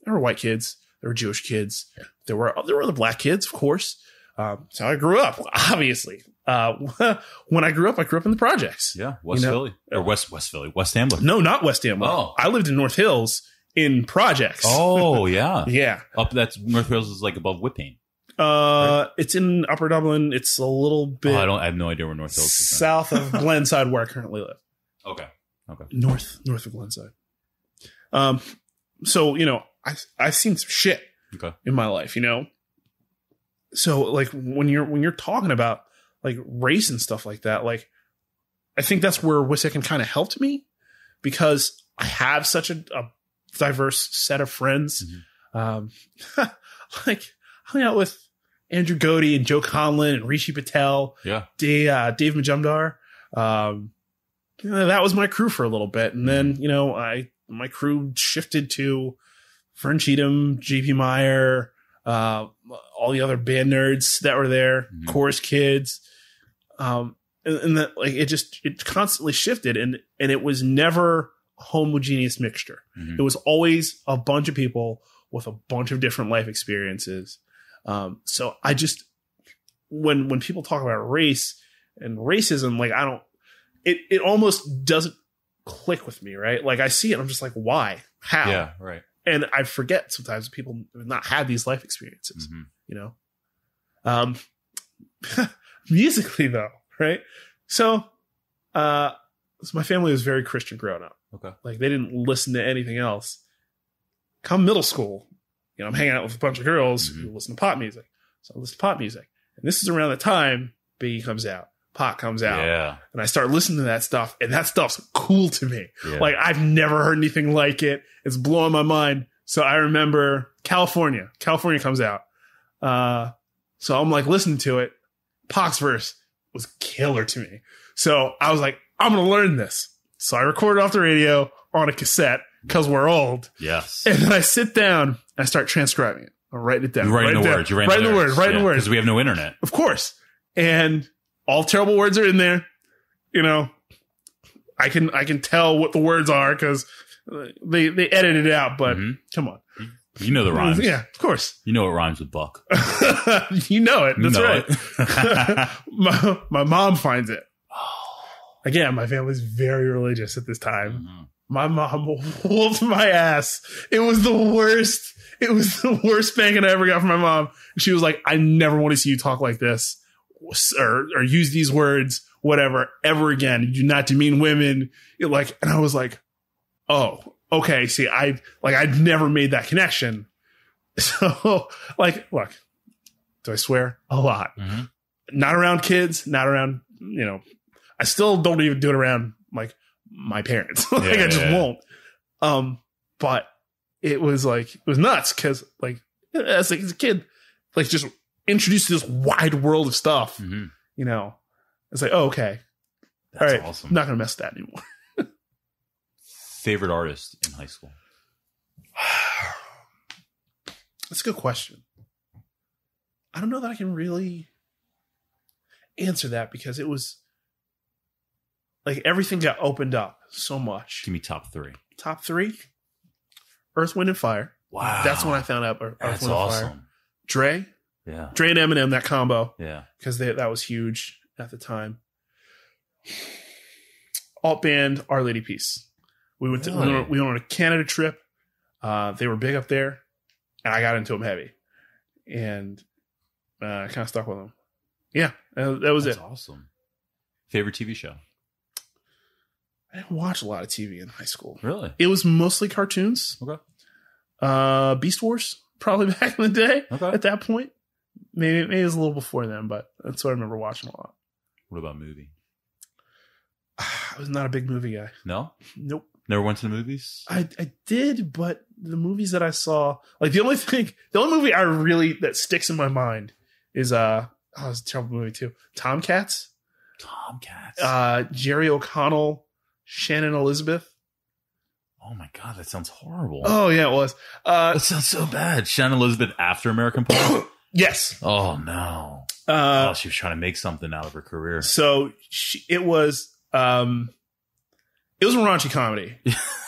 There were white kids, there were Jewish kids, there were the Black kids, of course. So I grew up, obviously. When I grew up in the projects. Yeah, Philly. Or West Philly, West Ambler. No, not West Ambler. Oh. I lived in North Hills in projects. Oh, yeah. Yeah. That's North Hills is like above Whippane. Right? It's in Upper Dublin. It's a little bit. I have no idea where North Hills is. South of Glenside, where I currently live. Okay. North of Glenside. So, I've seen some shit in my life, So like when you're talking about like race and stuff like that, like I think that's where Wissahickon kind of helped me because I have such a diverse set of friends. Mm-hmm. Like hung out with Andrew Godey and Joe Conlon and Rishi Patel. Yeah. Dave Majumdar. That was my crew for a little bit. And then, my crew shifted to Fern Cheatham, JP Meyer, all the other band nerds that were there, Chorus Kids. And that, like, it constantly shifted, and it was never a homogeneous mixture. It was always a bunch of people with a bunch of different life experiences. So I just, when people talk about race and racism, like, it almost doesn't click with me, right? Like, I see it, I'm just like, why? How? Yeah, right. And I forget sometimes people have not had these life experiences, musically though, right? So my family was very Christian growing up. Okay. Like, they didn't listen to anything else. Come middle school, I'm hanging out with a bunch of girls who listen to pop music. So I listen to pop music. And this is around the time Biggie comes out. Pac comes out. Yeah. And I start listening to that stuff, and that stuff's cool to me. Yeah. Like, I've never heard anything like it. It's blowing my mind. So I remember California comes out. So I'm like listening to it. Pac's verse was killer to me. So I was like, I'm going to learn this. So I recorded off the radio on a cassette because we're old. Yes. And then I sit down and I start transcribing it. I'm writing it down. You're writing the words. You're writing the words. Writing the words. Because we have no internet. Of course. And all terrible words are in there. I can tell what the words are because they edited it out, but come on. You know the rhymes. Yeah, of course. You know what rhymes with buck. You know it. That's right. It. my mom finds it. Again, my family's very religious at this time. My mom whooped my ass. It was the worst. It was the worst spanking I ever got from my mom. She was like, I never want to see you talk like this or use these words, whatever, ever again. You do not demean women. And I was like, oh, okay. See, I'd never made that connection. So, look, do I swear? A lot. Not around kids, not around, I still don't even do it around my parents. I just won't. But it was nuts because as a kid, just introduced to this wide world of stuff. It's like, oh, okay. That's all right. Awesome. I'm not going to mess with that anymore. Favorite artist in high school? That's a good question. I don't know that I can really answer that because it was everything got opened up so much. Give me top three. Top three? Earth, Wind, and Fire. Wow. That's when I found out Earth, That's Wind, awesome. and Fire. Dre. Yeah. Dre and Eminem, that combo. Yeah. Because that was huge at the time. Alt band, Our Lady Peace. We went on a Canada trip. They were big up there, and I got into them heavy, and I kind of stuck with them. Yeah, that was That's it. Awesome. Favorite TV show? I didn't watch a lot of TV in high school. Really? It was mostly cartoons. Okay. Beast Wars, probably back in the day. Okay. At that point, maybe it was a little before then, but that's what I remember watching a lot. What about movie? I was not a big movie guy. No? Nope. Never went to the movies? I did, but the movies that I saw, the only movie that sticks in my mind is it's a terrible movie too. Tomcats. Jerry O'Connell, Shannon Elizabeth. Oh my God, that sounds horrible. Oh yeah, it was. That sounds so bad. Shannon Elizabeth after American Pie? Yes. Oh no. She was trying to make something out of her career. So it was a raunchy comedy.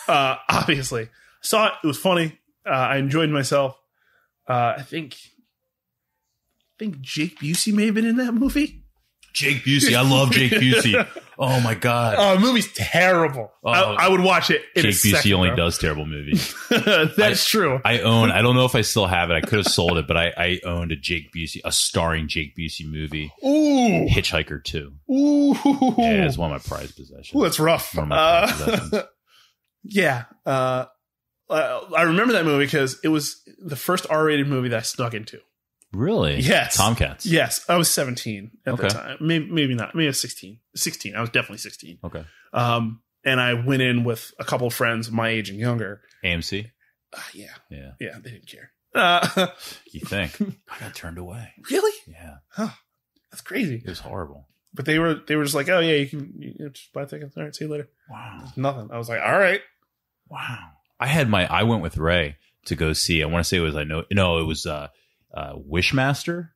Obviously. Saw it. It was funny. I enjoyed myself. I think Jake Busey may have been in that movie. Jake Busey. I love Jake Busey. Oh my God. The movie's terrible. I would watch it in Jake a second, Busey only bro. does terrible movies. That's true. I don't know if I still have it. I could have sold it, but I owned a starring Jake Busey movie. Ooh. Hitchhiker 2. Ooh. Yeah, it's one of my prized possessions. Ooh, that's rough. One of my prized possessions. Yeah. I remember that movie because it was the first R-rated movie that I snuck into. Really? Yes. Tomcats. Yes. I was 17 at the Okay. time. Maybe not. Maybe I was 16. 16. I was definitely 16. Okay. And I went in with a couple of friends my age and younger. AMC? Yeah. Yeah. Yeah. They didn't care. You think? I got turned away. Really? Yeah. Huh. That's crazy. It was horrible. But they were just like, oh yeah, you can just buy tickets. All right, see you later. Wow. Nothing. I was like, all right. Wow. I went with Ray to go see, I want to say it was, it was Wishmaster.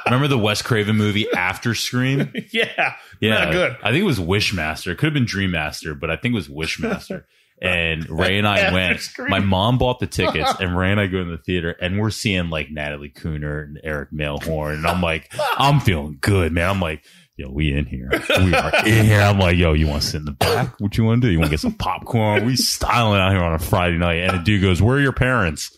Remember the Wes Craven movie After Scream? Yeah. Yeah. Not good. I think it was Wishmaster. It could have been Dreammaster, but I think it was Wishmaster. And Ray and I went. My mom bought the tickets, and Ray and I go in the theater, and we're seeing like Natalie Cooner and Eric Mailhorn, and I'm like, I'm feeling good, man. I'm like, yo, we in here. We are in here. I'm like, yo, you want to sit in the back? What you want to do? You want to get some popcorn? We styling out here on a Friday night, and the dude goes, "Where are your parents?"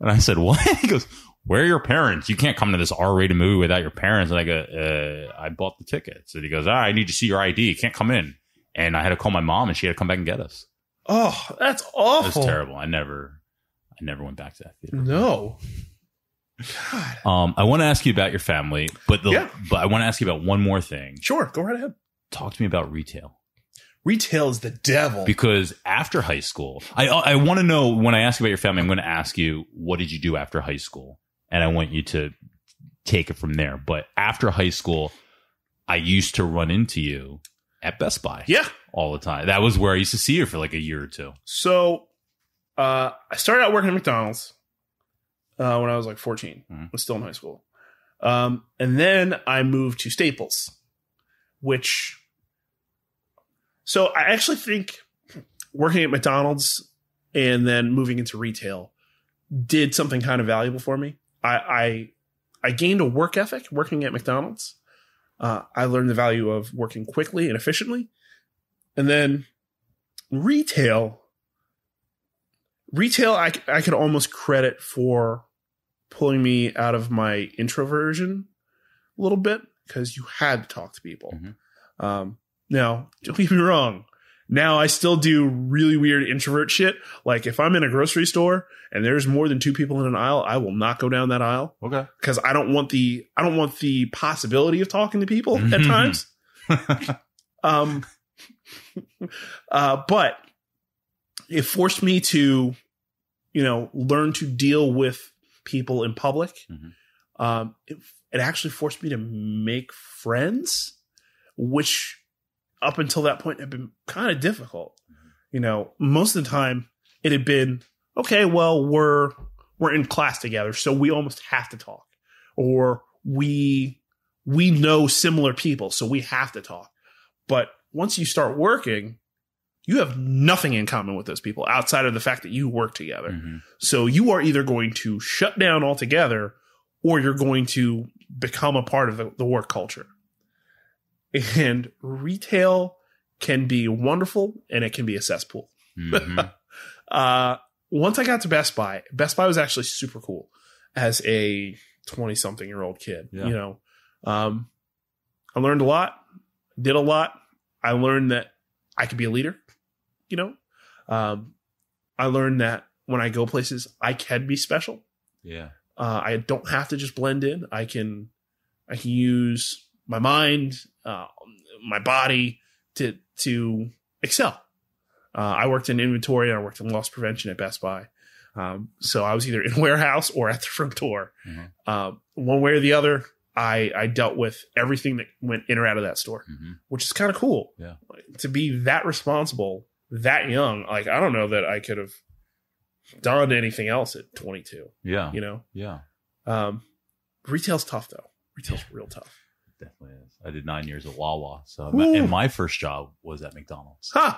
And I said, "What?" He goes, "Where are your parents? You can't come to this R-rated movie without your parents." And I go, I bought the tickets. And he goes, I need to see your ID. You can't come in. And I had to call my mom, and she had to come back and get us. Oh, that's awful. It was terrible. I never went back to that theater. No. God. I want to ask you about your family, but I want to ask you about one more thing. Sure, go right ahead. Talk to me about retail. Retail is the devil. Because after high school, I want to know, when I ask you about your family, I'm going to ask you, what did you do after high school? And I want you to take it from there. But after high school, I used to run into you at Best Buy. Yeah. All the time. That was where I used to see you for like a year or two. So I started out working at McDonald's when I was like 14. I was still in high school. And then I moved to Staples, so I actually think working at McDonald's and then moving into retail did something kind of valuable for me. I gained a work ethic working at McDonald's. I learned the value of working quickly and efficiently. And then retail, I could almost credit for pulling me out of my introversion a little bit, because you had to talk to people. Now, don't get me wrong. Now I still do really weird introvert shit. Like if I'm in a grocery store and there's more than 2 people in an aisle, I will not go down that aisle. Okay. Because I don't want the possibility of talking to people at times. But it forced me to, learn to deal with people in public. It actually forced me to make friends, which up until that point had been kind of difficult. Most of the time it had been, okay, well, we're in class together, so we almost have to talk, or we know similar people, so we have to talk. But once you start working, you have nothing in common with those people outside of the fact that you work together. So you are either going to shut down altogether, or you're going to become a part of the work culture. And retail can be wonderful, and it can be a cesspool. Once I got to Best Buy was actually super cool as a 20-something-year-old kid. I learned a lot, did a lot. I learned that I could be a leader. I learned that when I go places, I can be special. Yeah. I don't have to just blend in. I can use my mind, my body to excel. I worked in inventory and I worked in loss prevention at Best Buy. So I was either in warehouse or at the front door. One way or the other, I dealt with everything that went in or out of that store, which is kind of cool. Yeah. To be that responsible, that young, like, I don't know that I could have done anything else at 22. Yeah. Yeah. Retail's tough though. Retail's real tough. It definitely is. I did 9 years at Wawa. So, and my first job was at McDonald's. Huh.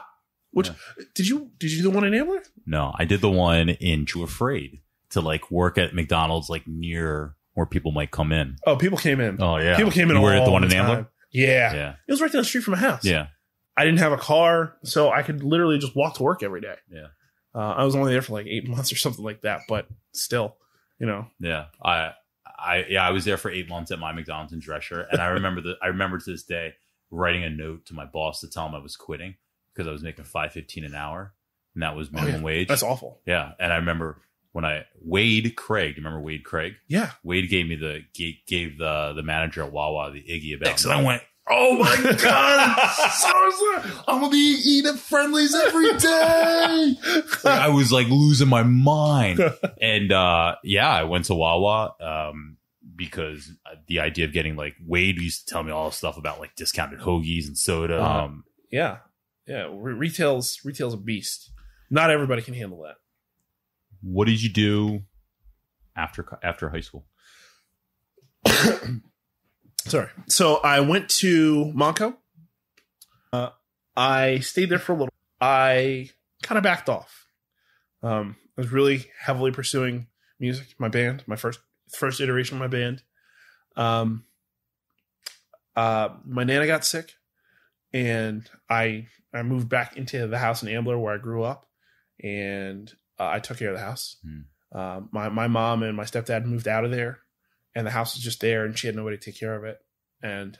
Which did you do the one in Ambler? No, I did the one in Too Afraid to like work at McDonald's, like near where people might come in. Oh, people came in. Oh yeah. People came in. You were all at the one the in Ambler? Yeah. Yeah. It was right down the street from my house. Yeah. I didn't have a car, so I could literally just walk to work every day. Yeah. I was only there for like 8 months or something like that, but still, Yeah. I was there for 8 months at my McDonald's in Drescher, and I remember to this day writing a note to my boss to tell him I was quitting because I was making $5.15 an hour, and that was minimum wage. That's awful. Yeah, and I remember when Wade Craig. Do you remember Wade Craig? Yeah. Wade gave the manager at Wawa the Iggy about it. And I went, Oh my God. I'm going to be eating at Friendly's every day. Like, I was like losing my mind. And I went to Wawa because the idea of getting like Wade used to tell me all this stuff about like discounted hoagies and soda. Yeah. Retail's a beast. Not everybody can handle that. What did you do after high school? Sorry. So I went to Monaco. I stayed there for a little. I kind of backed off. I was really heavily pursuing music, my band, my first iteration of my band. My Nana got sick, and I moved back into the house in Ambler where I grew up, and I took care of the house. My mom and my stepdad moved out of there, and the house was just there, and she had nobody to take care of it. And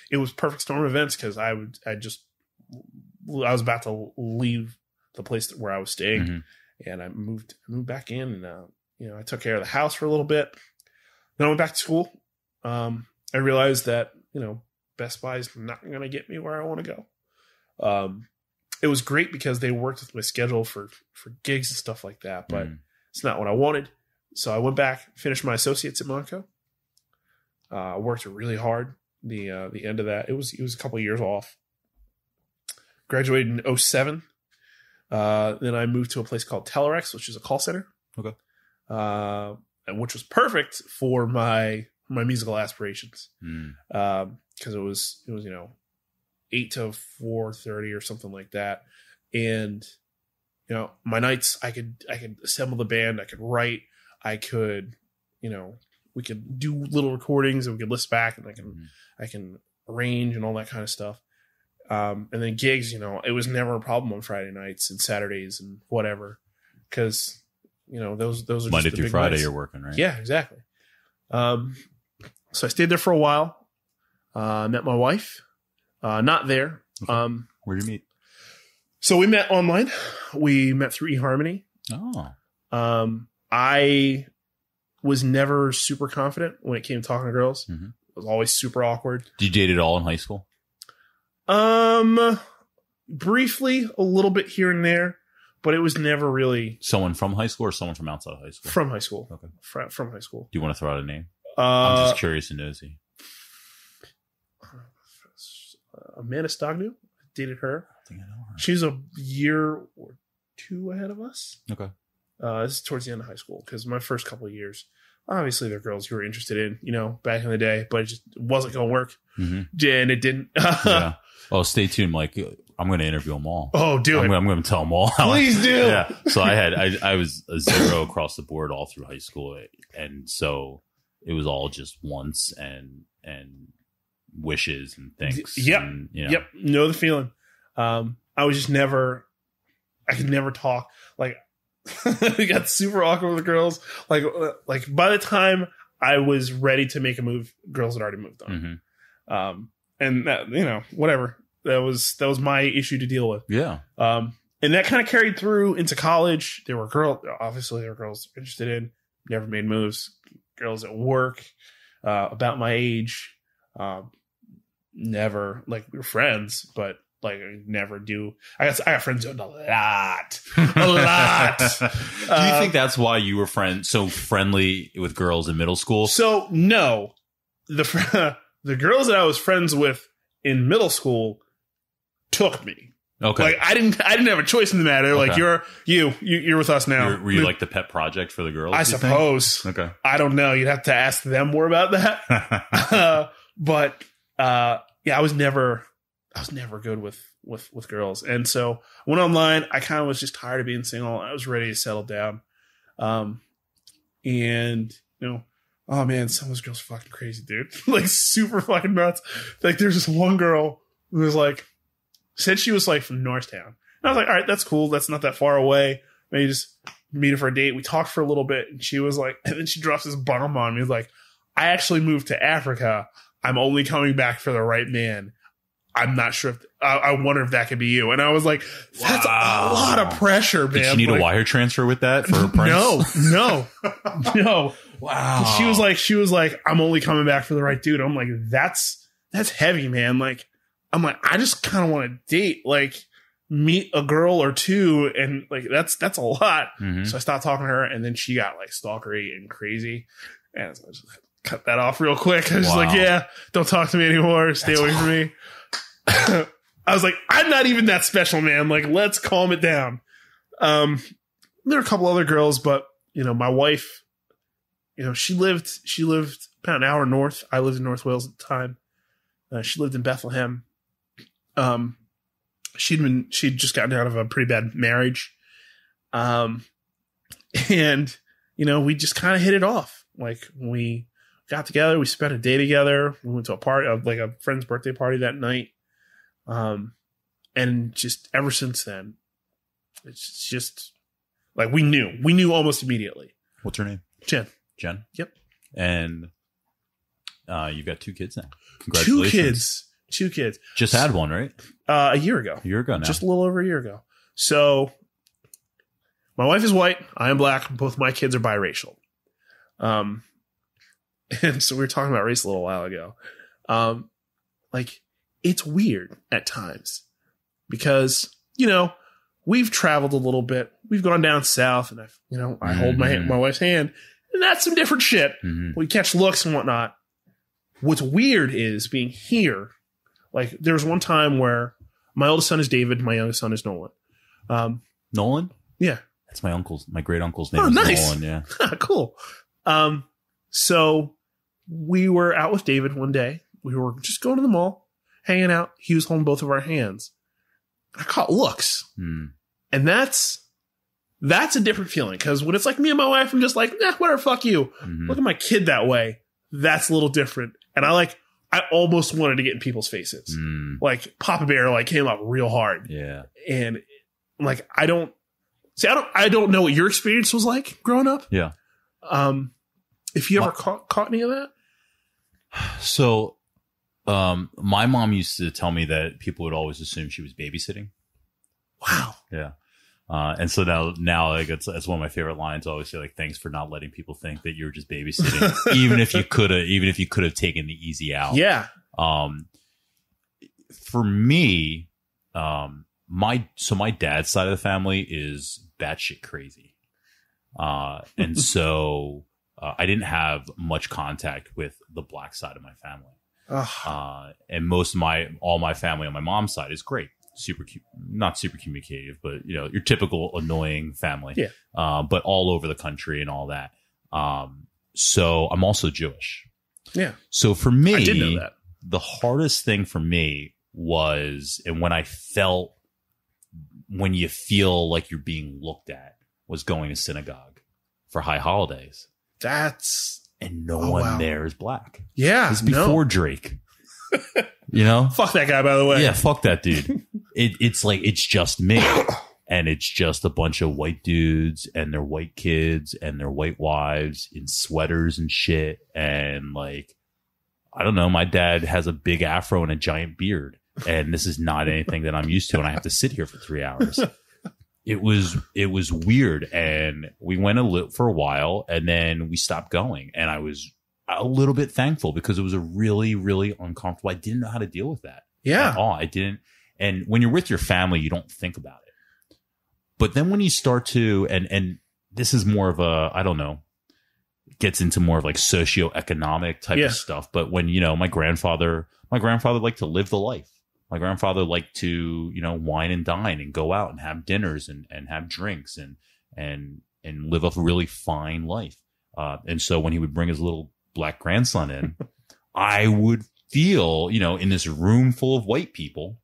it was perfect storm of events because I was about to leave the place where I was staying, and I moved back in, and I took care of the house for a little bit. Then I went back to school. I realized that Best Buy is not going to get me where I want to go. It was great because they worked with my schedule for gigs and stuff like that, but it's not what I wanted. So I went back, finished my associates at Monaco. Worked really hard. The end of that, it was a couple of years off. Graduated in 2007. Then I moved to a place called Telerex, which is a call center. Okay. And which was perfect for my musical aspirations. Because it was 8 to 4:30 or something like that. And my nights I could assemble the band, I could write, I could we could do little recordings and we could listen back, and I can arrange and all that kind of stuff. And then gigs, it was never a problem on Friday nights and Saturdays and whatever, because those are Monday just through Friday nights. You're working, right? Yeah, exactly. So I stayed there for a while. Met my wife. Not there. Okay. Where'd you meet? So we met online. We met through eHarmony. Oh. I was never super confident when it came to talking to girls. It was always super awkward. Did you date at all in high school? Briefly, a little bit here and there, but it was never really someone from high school or someone from outside of high school. From high school. Okay. From high school. Do you want to throw out a name? I'm just curious and nosy. Amanda Stognu. Dated her. I think I know her. She's a year or two ahead of us. Okay. This is towards the end of high school, because my first couple of years, obviously there are girls you were interested in, back in the day, but it just wasn't going to work. And it didn't. Yeah. Oh, stay tuned, Mike. I'm going to interview them all. Oh, do it. I'm going to tell them all. Please do. Yeah. So I was a 0 across the board all through high school. And so it was all just wants and wishes and things. Yep. And, Yep. Know the feeling. I was just I could never talk. Like, it got super awkward with the girls. Like by the time I was ready to make a move, girls had already moved on. And that, whatever. That was my issue to deal with. Yeah. And that kind of carried through into college. Obviously there were girls interested in, never made moves. Girls at work, about my age, never, like, we were friends, but like I never do. I got friends doing a lot. Do you think that's why you were so friendly with girls in middle school? So no, the girls that I was friends with in middle school took me. Okay. Like I didn't have a choice in the matter. Okay. Like you're with us now. Were you like the pet project for the girls? I suppose. Okay. I don't know. You'd have to ask them more about that. But I was never good with girls. And so I went online. I kind of was just tired of being single. I was ready to settle down. And oh man, some of those girls are fucking crazy, dude. Like super fucking nuts. Like there's this one girl who was like, said she was like from Norristown. And I was like, all right, that's cool. That's not that far away. Maybe just meet her for a date. We talked for a little bit, and she was like, and then she drops this bomb on me. Like, I actually moved to Africa. I'm only coming back for the right man. I'm not sure if I wonder if that could be you. And I was like, that's a lot of pressure, man. Did she need a wire transfer with that for her prince? No. Wow. She was like, I'm only coming back for the right dude. I'm like, that's that's heavy, man. Like, I'm like, I just kind of want to date, like, meet a girl or two, and like that's a lot. Mm-hmm. So I stopped talking to her, and then she got like stalkery and crazy, and so I just cut that off real quick. I was just like, yeah, don't talk to me anymore. Stay away from me. I was like, I'm not even that special, man. Like, let's calm it down. There are a couple other girls, but you know, my wife, you know, she lived about an hour north. I lived in North Wales at the time. She lived in Bethlehem. She'd just gotten out of a pretty bad marriage. And, you know, we just kind of hit it off. Like, we got together, we spent a day together. We went to a party, like a friend's birthday party that night. And just ever since then, it's just like, we knew almost immediately. What's her name? Jen. Yep. And, you've got 2 kids now. Congratulations. 2 kids. Just had one, right? A year ago. Now. Just a little over a year ago. So my wife is white. I am black. Both my kids are biracial. And so we were talking about race a little while ago. Like, it's weird at times because, you know, we've traveled a little bit. We've gone down south, and I hold my wife's hand, and that's some different shit. Mm-hmm. We catch looks and whatnot. What's weird is being here. Like, there was one time where my oldest son is David, my youngest son is Nolan. Nolan? Yeah. That's my great uncle's name. Nice. Nolan, yeah. Cool. So we were out with David one day. We were just going to the mall, hanging out. He was holding both of our hands. I caught looks. And that's a different feeling, because when it's like me and my wife, I'm just like, nah, whatever, fuck you. Mm-hmm. Look at my kid that way. That's a little different. And I almost wanted to get in people's faces. Like, Papa Bear like came up real hard. Yeah. And like, I don't know what your experience was like growing up. Yeah. If you ever caught any of that. So, my mom used to tell me that people would always assume she was babysitting. Wow. Yeah. And so now like it's one of my favorite lines. I always say, like, thanks for not letting people think that you were just babysitting, even if you could have taken the easy out. Yeah. For me, my dad's side of the family is batshit crazy. And so, I didn't have much contact with the black side of my family. And all my family on my mom's side is great. Not super communicative, but you know, your typical annoying family. Yeah. But all over the country and all that. So I'm also Jewish. Yeah. So for me, I did know that. The hardest thing for me was, and when you feel like you're being looked at, was going to synagogue for high holidays. And no one there is black. Yeah. It's before Drake. You know? Fuck that guy, by the way. Yeah, fuck that dude. It's like, it's just me. And it's just a bunch of white dudes and their white kids and their white wives in sweaters and shit. And like, I don't know, my dad has a big afro and a giant beard. And this is not anything that I'm used to. And I have to sit here for 3 hours. It was weird. And we went for a while, and then we stopped going. And I was a little bit thankful, because it was a really, really uncomfortable. I didn't know how to deal with that. Yeah. At all. I didn't. And when you're with your family, you don't think about it. But then when you start to, and this is more of a, I don't know, gets into more of like socioeconomic type of stuff. But when, you know, my grandfather liked to live the life. My grandfather liked to, you know, wine and dine and go out and have dinners and have drinks and live a really fine life. And so when he would bring his little black grandson in, I would feel, you know, in this room full of white people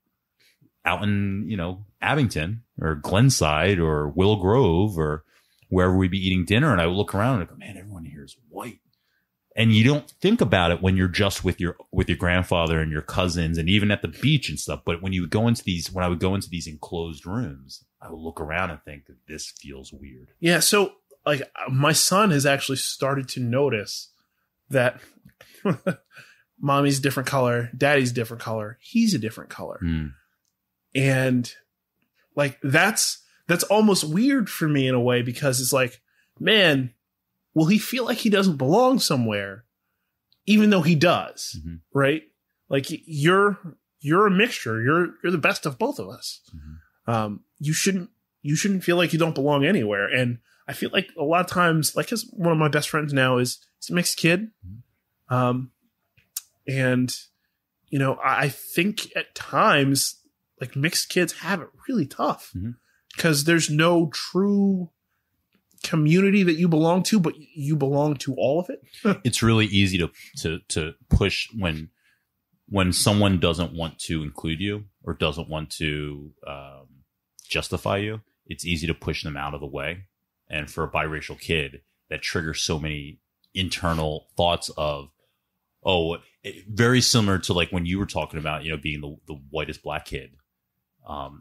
out in, you know, Abington or Glenside or Willow Grove or wherever we'd be eating dinner. And I would look around and I go, man, everyone here is white. And you don't think about it when you're just with your grandfather and your cousins and even at the beach and stuff. But when I would go into these enclosed rooms, I would look around and think that this feels weird. Yeah. So like, my son has actually started to notice that mommy's a different color, daddy's a different color, he's a different color. And like, that's almost weird for me in a way, because it's like, man, will he feel like he doesn't belong somewhere, even though he does? Mm-hmm. Right? Like you're a mixture. You're the best of both of us. Mhm. You shouldn't feel like you don't belong anywhere. And I feel like a lot of times, like, cause one of my best friends now is a mixed kid. And you know, I think at times like mixed kids have it really tough because there's no true community that you belong to, but you belong to all of it. It's really easy to push when someone doesn't want to include you or doesn't want to justify you. It's easy to push them out of the way. And for a biracial kid, that triggers so many internal thoughts of, very similar to like when you were talking about, you know, being the whitest black kid.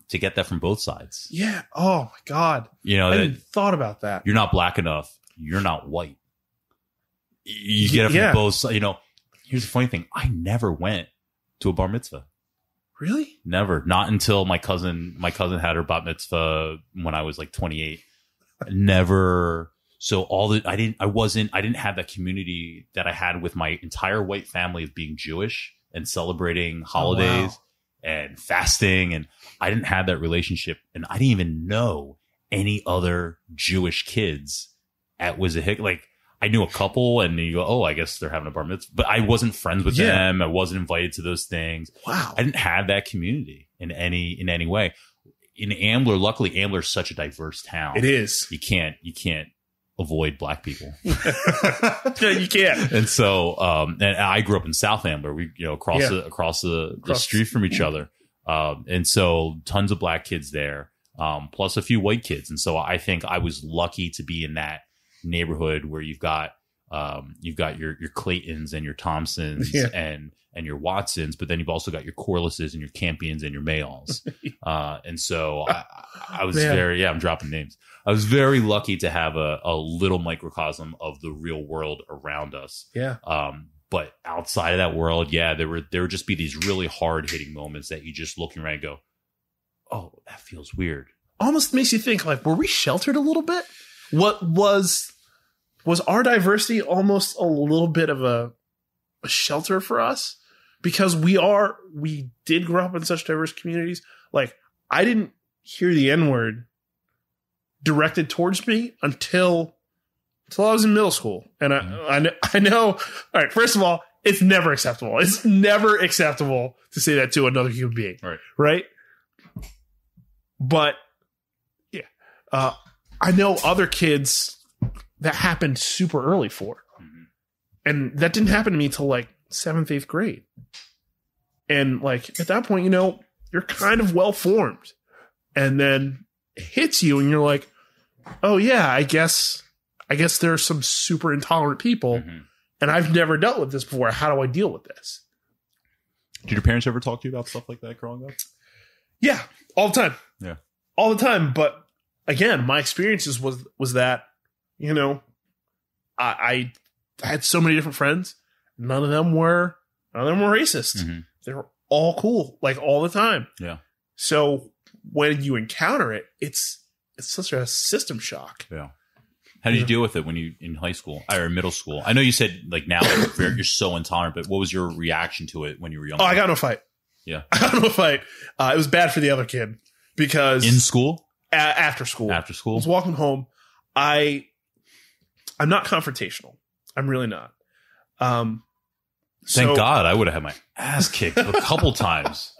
To get that from both sides. Yeah. Oh my God. You know, I hadn't thought about that. You're not black enough. You're not white. You get it from both sides. You know, here's the funny thing. I never went to a bar mitzvah. Really? Never. Not until my cousin had her bat mitzvah when I was like 28. Never. So I didn't have that community that I had with my entire white family of being Jewish and celebrating holidays. Wow. And fasting, and I didn't have that relationship, and I didn't even know any other Jewish kids at Wissahickon. Like, I knew a couple, and you go, I guess they're having a bar mitzvah, but I wasn't friends with them. I wasn't invited to those things. Wow. I didn't have that community in any way. In Ambler, luckily, Ambler's such a diverse town. It is. You can't avoid black people. You can't. And so, and I grew up in South Ambler. We, you know, across the street from each other. And so tons of black kids there, plus a few white kids. And so I think I was lucky to be in that neighborhood where you've got your Claytons and your Thompsons and your Watsons, but then you've also got your Corlises and your Campions and your Mayalls. And so I was I'm dropping names. I was very lucky to have a little microcosm of the real world around us. Yeah. But outside of that world, there would just be these really hard hitting moments that you just looking around and go, oh, that feels weird. Almost makes you think, like, were we sheltered a little bit? What was our diversity almost a little bit of a shelter for us? Because we did grow up in such diverse communities. Like, I didn't hear the N-word directed towards me until I was in middle school. And I know, all right, first of all, it's never acceptable. It's never acceptable to say that to another human being. Right? But, I know other kids that happened super early for. And that didn't happen to me till like 7th, 8th grade. And like at that point, you know, you're kind of well formed. And then it hits you and you're like, oh yeah, I guess there are some super intolerant people and I've never dealt with this before. How do I deal with this? Did your parents ever talk to you about stuff like that growing up? Yeah, all the time. Yeah. All the time. But again, my experiences was that, you know, I had so many different friends. None of them were racist. They were all cool, like all the time. Yeah. So when you encounter it, it's such a system shock. Yeah. How did you deal with it when you in high school or middle school? I know you said like now you're so intolerant, but what was your reaction to it when you were young? Oh, I got in a fight. Yeah. I got in a fight. It was bad for the other kid because in school? After school. After school. I was walking home. I'm not confrontational. I'm really not. Thank God I would have had my ass kicked a couple times.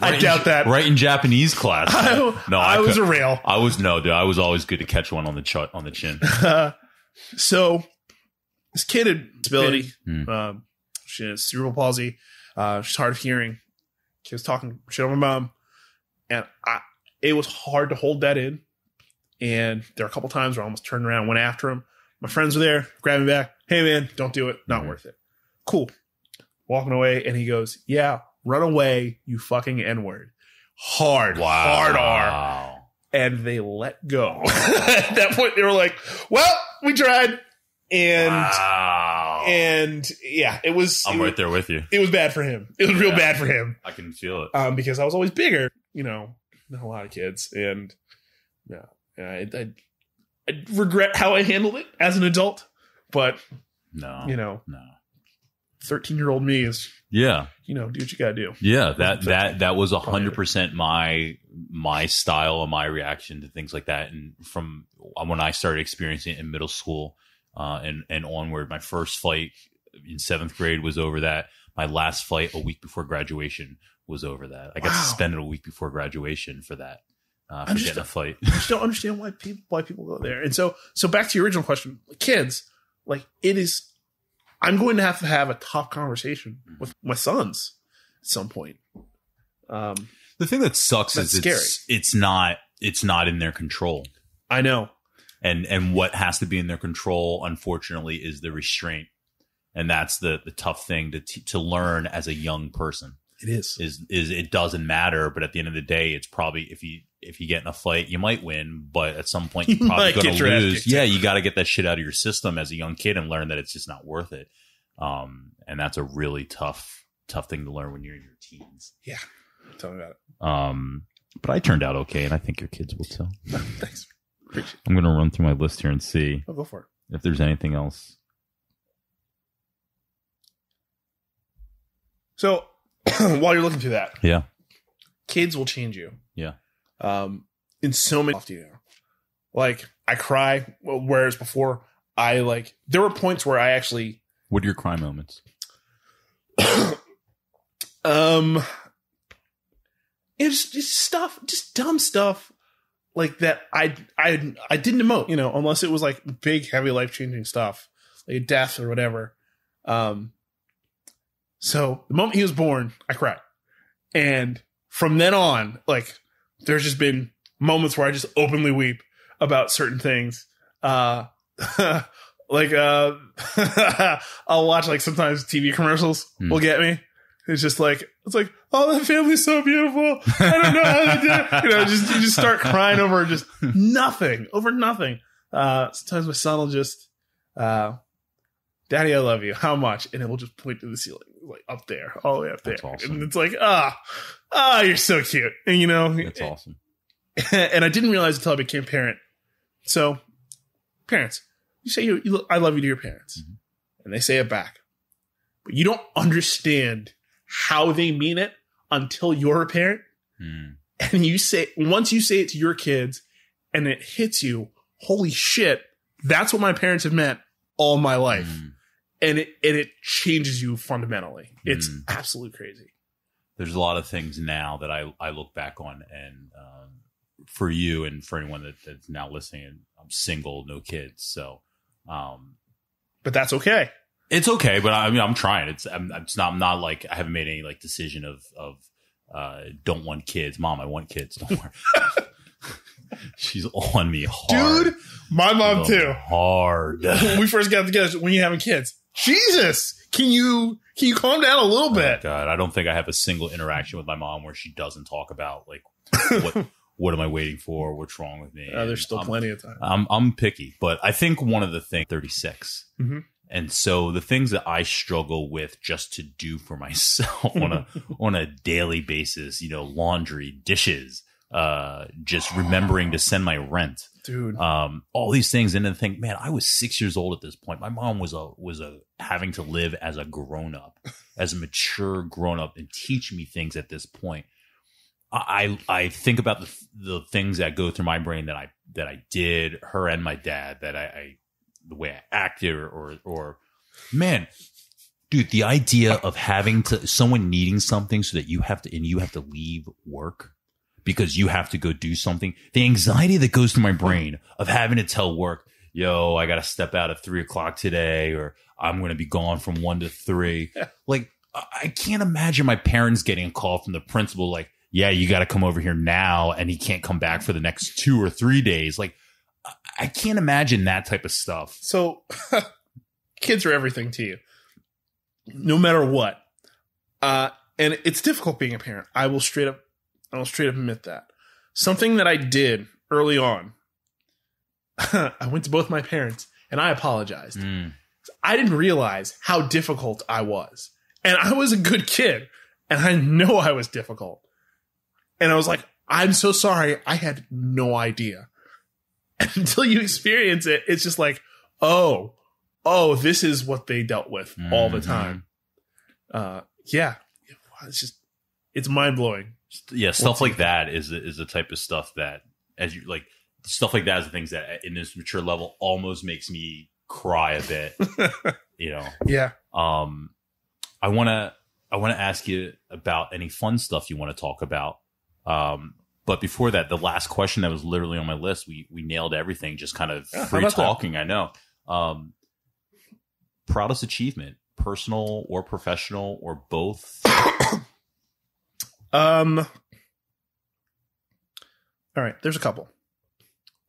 I doubt that. Right in Japanese class. I was a rail. I was always good to catch one on the chin. So this kid had disability. She has cerebral palsy. She's hard of hearing. She was talking shit on my mom. And it was hard to hold that in. And there were a couple times where I almost turned around and went after him. My friends were there, grabbed me back. Hey man, don't do it. Not worth it. Cool. Walking away, and he goes, yeah, run away, you fucking N-word. Hard R. And they let go. At that point, they were like, well, we tried. And yeah, it was. I'm right there with you. It was bad for him. It was real bad for him. I can feel it. Because I was always bigger, you know, than a lot of kids. And I regret how I handled it as an adult. But, no. 13-year-old me is Yeah. Do what you gotta do. Yeah. That was 100% my style and my reaction to things like that. And from when I started experiencing it in middle school, and onward, my first flight in 7th grade was over that. My last flight a week before graduation was over that. I got suspended a week before graduation for that. For getting a flight. I just don't understand why people go there. And so back to your original question, kids, like it is, I'm going to have a tough conversation with my sons at some point. The thing that sucks is it's not in their control. I know. And what has to be in their control, unfortunately, is the restraint. And that's the tough thing to learn as a young person. It is it doesn't matter, but at the end of the day, it's probably if you get in a fight, you might win, but at some point you're probably going to lose. Yeah, you got to get that shit out of your system as a young kid and learn that it's just not worth it. And that's a really tough thing to learn when you're in your teens. Yeah, tell me about it. But I turned out okay, and I think your kids will too. Thanks. Appreciate it. I'm going to run through my list here and see go for it. If there's anything else. So while you're looking through that, yeah, kids will change you. Yeah. In so many, like I cry, whereas before there were points where I actually. What are your cry moments? It's just stuff, just dumb stuff like that. I didn't emote, unless it was like big, heavy, life changing stuff, like death or whatever. So the moment he was born, I cried. And from then on, like there's just been moments where I just openly weep about certain things. I'll watch like sometimes TV commercials will get me. It's like, oh, that family's so beautiful. I don't know how they did it. You just start crying over just nothing. Sometimes my son will just, Daddy, I love you. How much? And it will just point to the ceiling, like up there, all the way up there. That's awesome. And it's like, you're so cute. And that's awesome. And I didn't realize until I became a parent. So, parents, you say I love you to your parents, and they say it back, but you don't understand how they mean it until you're a parent. And once you say it to your kids, and it hits you, holy shit, that's what my parents have meant all my life. And it changes you fundamentally. It's absolutely crazy. There's a lot of things now that I look back on, and for you and for anyone that's now listening, I'm single, no kids. So, but that's okay. It's okay. But I mean, I'm trying. I'm not like, I haven't made any like decision of don't want kids. Mom, I want kids. Don't worry. She's on me hard. Dude, my mom too. Hard. When we first got together, when you're having kids, Jesus, can you calm down a little bit? God, I don't think I have a single interaction with my mom where she doesn't talk about like what am I waiting for? What's wrong with me? There's still plenty of time. I'm picky, but I think one of the things, 36. And so the things that I struggle with just to do for myself on a daily basis, laundry, dishes, just remembering to send my rent, dude, all these things. And then think, man, I was 6 years old at this point. My mom was having to live as a grown up, as a mature grown up, and teach me things at this point. I think about the things that go through my brain that I did, her and my dad, that the way I acted or man, dude, the idea of having someone needing something so that you have to leave work because you have to go do something. The anxiety that goes through my brain of having to tell work, yo, I got to step out at 3:00 today, or I'm going to be gone from 1 to 3. Like, I can't imagine my parents getting a call from the principal, like, yeah, you got to come over here now. And he can't come back for the next 2 or 3 days. Like, I can't imagine that type of stuff. So kids are everything to you, no matter what. And it's difficult being a parent. I will straight up admit that. Something that I did early on, I went to both my parents and I apologized. I didn't realize how difficult I was. And I was a good kid, and I know I was difficult. And I was like, I'm so sorry. I had no idea. And until you experience it, it's just like, oh, this is what they dealt with all the time. Yeah. It's mind blowing. Yeah. Stuff like that is the type of stuff that stuff like that is the things that in this mature level almost makes me cry a bit, Yeah. I want to ask you about any fun stuff you want to talk about. But before that, the last question that was literally on my list, we nailed everything, just kind of free talking. I know. Proudest achievement, personal or professional or both? All right. There's a couple.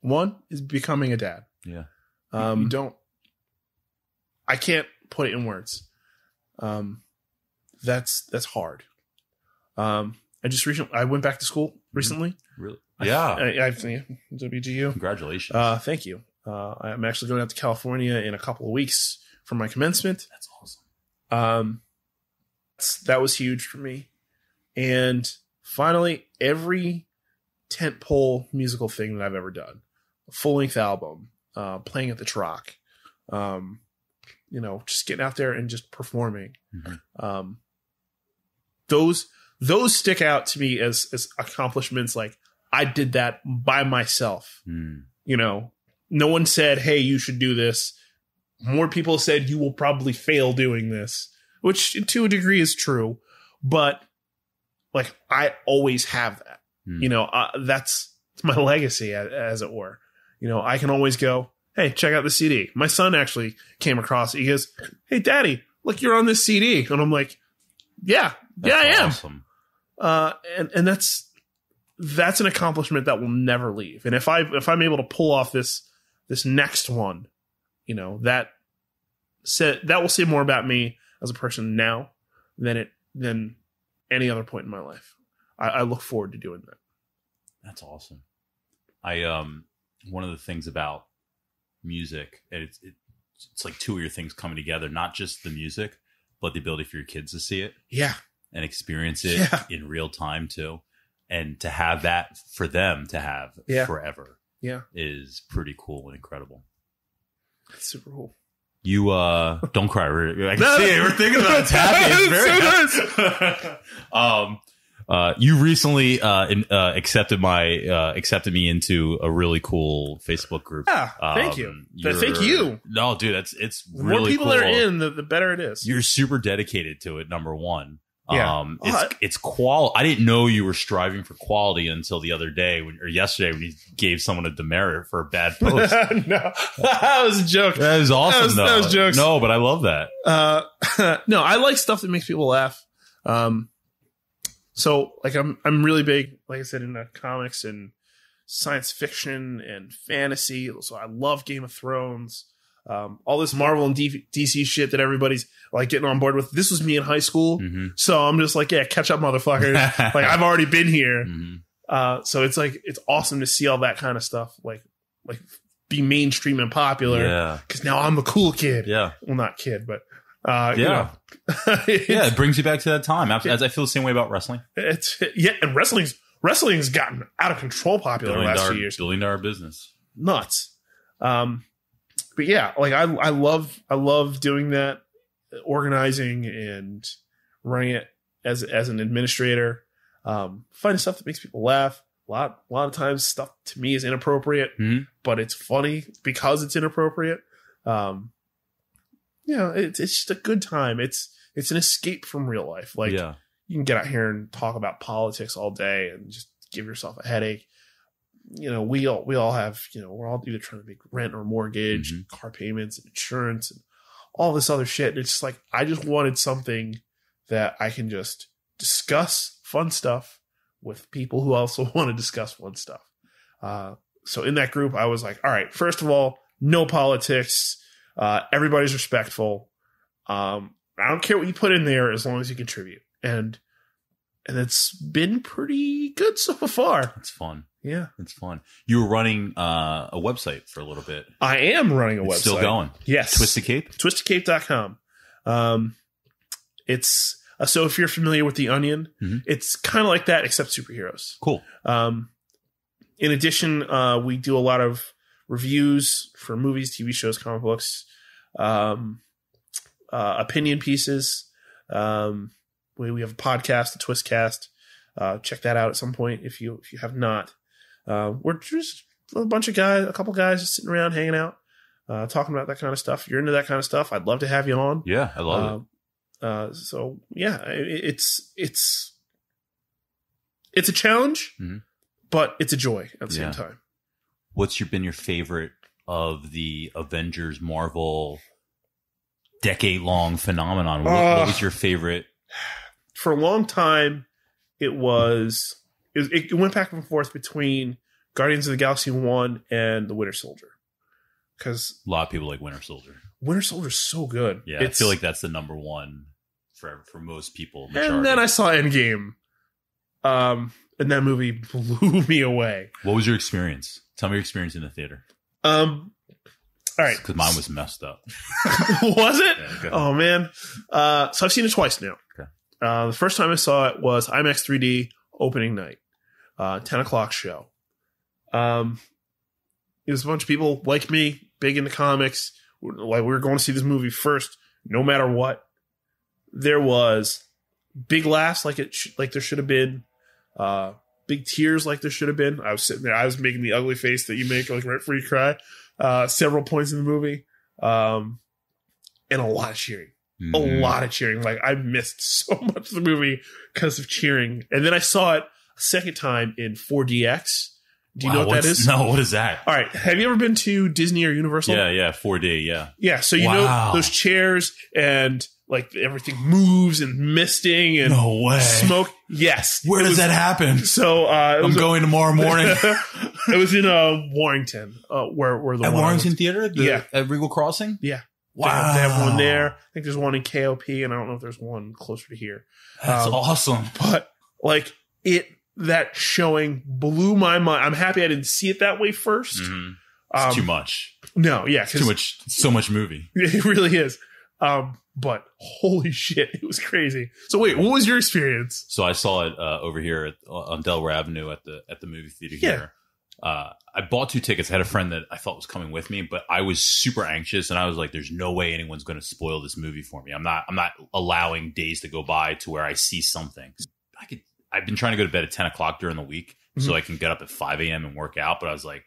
One is becoming a dad. Yeah. I can't put it in words. That's hard. I went back to school recently. Really? Yeah. I WGU. Congratulations. Thank you. I'm actually going out to California in a couple of weeks for my commencement. That's awesome. That was huge for me. And finally, every tentpole musical thing that I've ever done, a full-length album, playing at the Troc, just getting out there and just performing. Mm-hmm. Those stick out to me as accomplishments. Like, I did that by myself. No one said, hey, you should do this. More people said you will probably fail doing this, which to a degree is true, but like, I always have that. That's my legacy, as it were. I can always go, hey, check out the CD. My son actually came across it. He goes, hey, Daddy, look, you're on this CD. And I'm like, yeah, I am. Awesome. And that's an accomplishment that will never leave. And if I'm able to pull off this next one, that will say more about me as a person now than any other point in my life. I look forward to doing that. That's awesome. One of the things about music, and it's like two of your things coming together, not just the music, but the ability for your kids to see it. Yeah. And experience it in real time too. And to have that for them to have forever is pretty cool and incredible. That's super cool. You don't cry. I can see it. We're thinking about it. It's happy. It's very nice. You recently accepted me into a really cool Facebook group. Yeah, thank you. Thank you. No, dude, it's really more people cool. that are in, the better it is. You're super dedicated to it. Number one. Yeah. It's quality. I didn't know you were striving for quality until the other day or yesterday when you gave someone a demerit for a bad post. No, that was a joke. That was awesome. That was jokes. No, but I love that. No, I like stuff that makes people laugh. So like I'm really big, like I said, in comics and science fiction and fantasy. So I love Game of Thrones. All this Marvel and DC shit that everybody's like getting on board with. This was me in high school. Mm-hmm. So I'm just like, yeah, catch up, motherfuckers. Like, I've already been here. Mm-hmm. So it's like, it's awesome to see all that kind of stuff, like be mainstream and popular. Yeah. Cause now I'm a cool kid. Yeah. Well, not kid, but, it brings you back to that time. As I feel the same way about wrestling. And wrestling's gotten out of control popular in the last few years. $1 billion business. Nuts. But yeah, like I love doing that, organizing and running it as an administrator. Finding stuff that makes people laugh. A lot of times stuff to me is inappropriate, but it's funny because it's inappropriate. It's just a good time. It's an escape from real life. Like, you can get out here and talk about politics all day and just give yourself a headache. We all have, we're all either trying to make rent or mortgage, car payments and insurance and all this other shit. And it's just like, I just wanted something that I can just discuss fun stuff with people who also want to discuss fun stuff. So in that group, I was like, all right, first of all, no politics. Everybody's respectful. I don't care what you put in there as long as you contribute. And it's been pretty good so far. It's fun. Yeah. It's fun. You were running a website for a little bit. I am running a website. Still going. Yes. Twisted Cape? TwistedCape.com. It's so if you're familiar with The Onion, it's kind of like that except superheroes. Cool. In addition, we do a lot of reviews for movies, TV shows, comic books, opinion pieces. We have a podcast, the Twistcast. Check that out at some point if you have not. We're just a bunch of guys, a couple guys just sitting around hanging out, talking about that kind of stuff. If you're into that kind of stuff, I'd love to have you on. Yeah, I love it. So yeah, it's a challenge, but it's a joy at the same time. What's been your favorite of the Avengers Marvel decade-long phenomenon? What was your favorite? For a long time, it went back and forth between Guardians of the Galaxy 1 and The Winter Soldier. Because a lot of people like Winter Soldier. Winter Soldier's so good. Yeah, I feel like that's the number one for most people. Majority. And then I saw Endgame. And that movie blew me away. What was your experience? Tell me your experience in the theater. All right. Because mine was messed up. Was it? Yeah, oh, man. So I've seen it twice now. Okay. The first time I saw it was IMAX 3D opening night. 10 o'clock show. It was a bunch of people like me, big into comics. Like, we were going to see this movie first, no matter what. There was big laughs like there should have been. Big tears like there should have been. I was sitting there. I was making the ugly face that you make like right before you cry. Several points in the movie. And a lot of cheering. A lot of cheering. Like, I missed so much of the movie because of cheering. And then I saw it a second time in 4DX. Do you know what that is? No, what is that? All right. Have you ever been to Disney or Universal? Yeah, 4D, yeah. Yeah, so you know those chairs and like everything moves and misting and no way. Smoke. Yes. Where does that happen? So I'm going tomorrow morning. It was in Warrington, where the at Warrington Theater? Yeah. At Regal Crossing? Yeah. Wow. They have one there. I think there's one in KOP, and I don't know if there's one closer to here. That's awesome. But like that showing blew my mind. I'm happy I didn't see it that way first. Mm-hmm. It's too much. No, yeah. Too much. So much movie. It really is. But holy shit, it was crazy. So wait, what was your experience? So I saw it over here on Delaware Avenue at the movie theater here. I bought 2 tickets. I had a friend that I thought was coming with me, but I was super anxious, and I was like, "There's no way anyone's going to spoil this movie for me. I'm not allowing days to go by to where I see something. I've been trying to go to bed at 10 o'clock during the week so I can get up at 5 a.m. and work out. But I was like,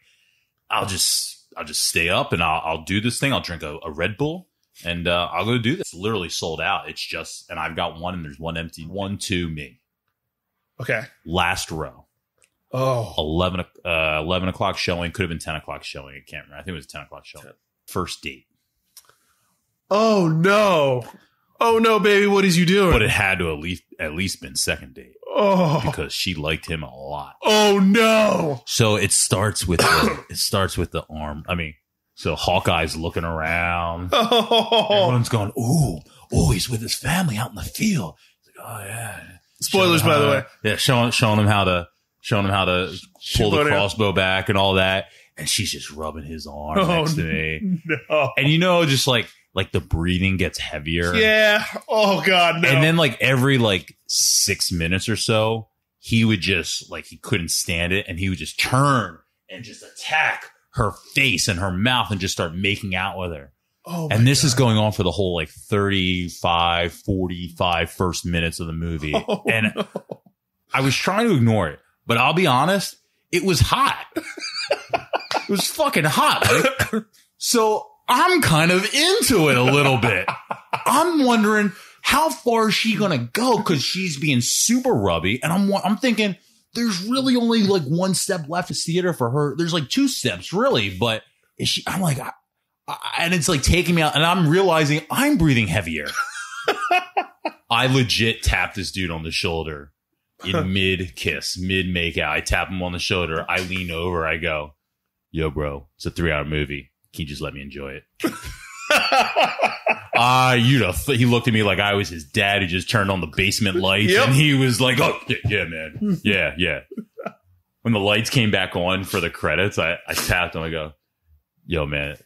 I'll just stay up and I'll do this thing. I'll drink a Red Bull and I'll go do this. It's literally sold out. It's just, and I've got one and there's one empty. 1, 2, me. Okay. Last row. Oh. 11 o'clock showing. Could have been 10 o'clock showing. I can't remember. I think it was 10 o'clock showing. 10. First date. Oh no. Oh no, baby. What is you doing? But it had to at least been second date. Oh. Because she liked him a lot. Oh no. So it starts with the arm. I mean, so Hawkeye's looking around. Oh. Everyone's going, ooh, he's with his family out in the field. He's like, oh yeah. Spoilers, by the way. Yeah, showing him how to pull the crossbow back and all that. And she's just rubbing his arm next to me. No. And just like the breathing gets heavier. Yeah. Oh God, no. And then every 6 minutes or so, he would just he couldn't stand it, and he would just turn and just attack her face and her mouth and just start making out with her. Oh, and this is going on for the whole 35, 45 first minutes of the movie. Oh, and no. I was trying to ignore it, but I'll be honest, it was hot. It was fucking hot. So I'm kind of into it a little bit. I'm wondering how far is she going to go? Cause she's being super rubby. And I'm thinking there's really only one step left of theater for her. There's 2 steps really, but is she, I'm like, and it's taking me out, and I'm realizing I'm breathing heavier. I legit tapped this dude on the shoulder in mid kiss, mid make out. I tap him on the shoulder. I lean over. I go, yo, bro, it's a 3-hour movie. Can you just let me enjoy it? He looked at me like I was his dad who just turned on the basement lights. Yep. And he was like, oh, yeah, man. Yeah. When the lights came back on for the credits, I tapped him. I go, yo, man,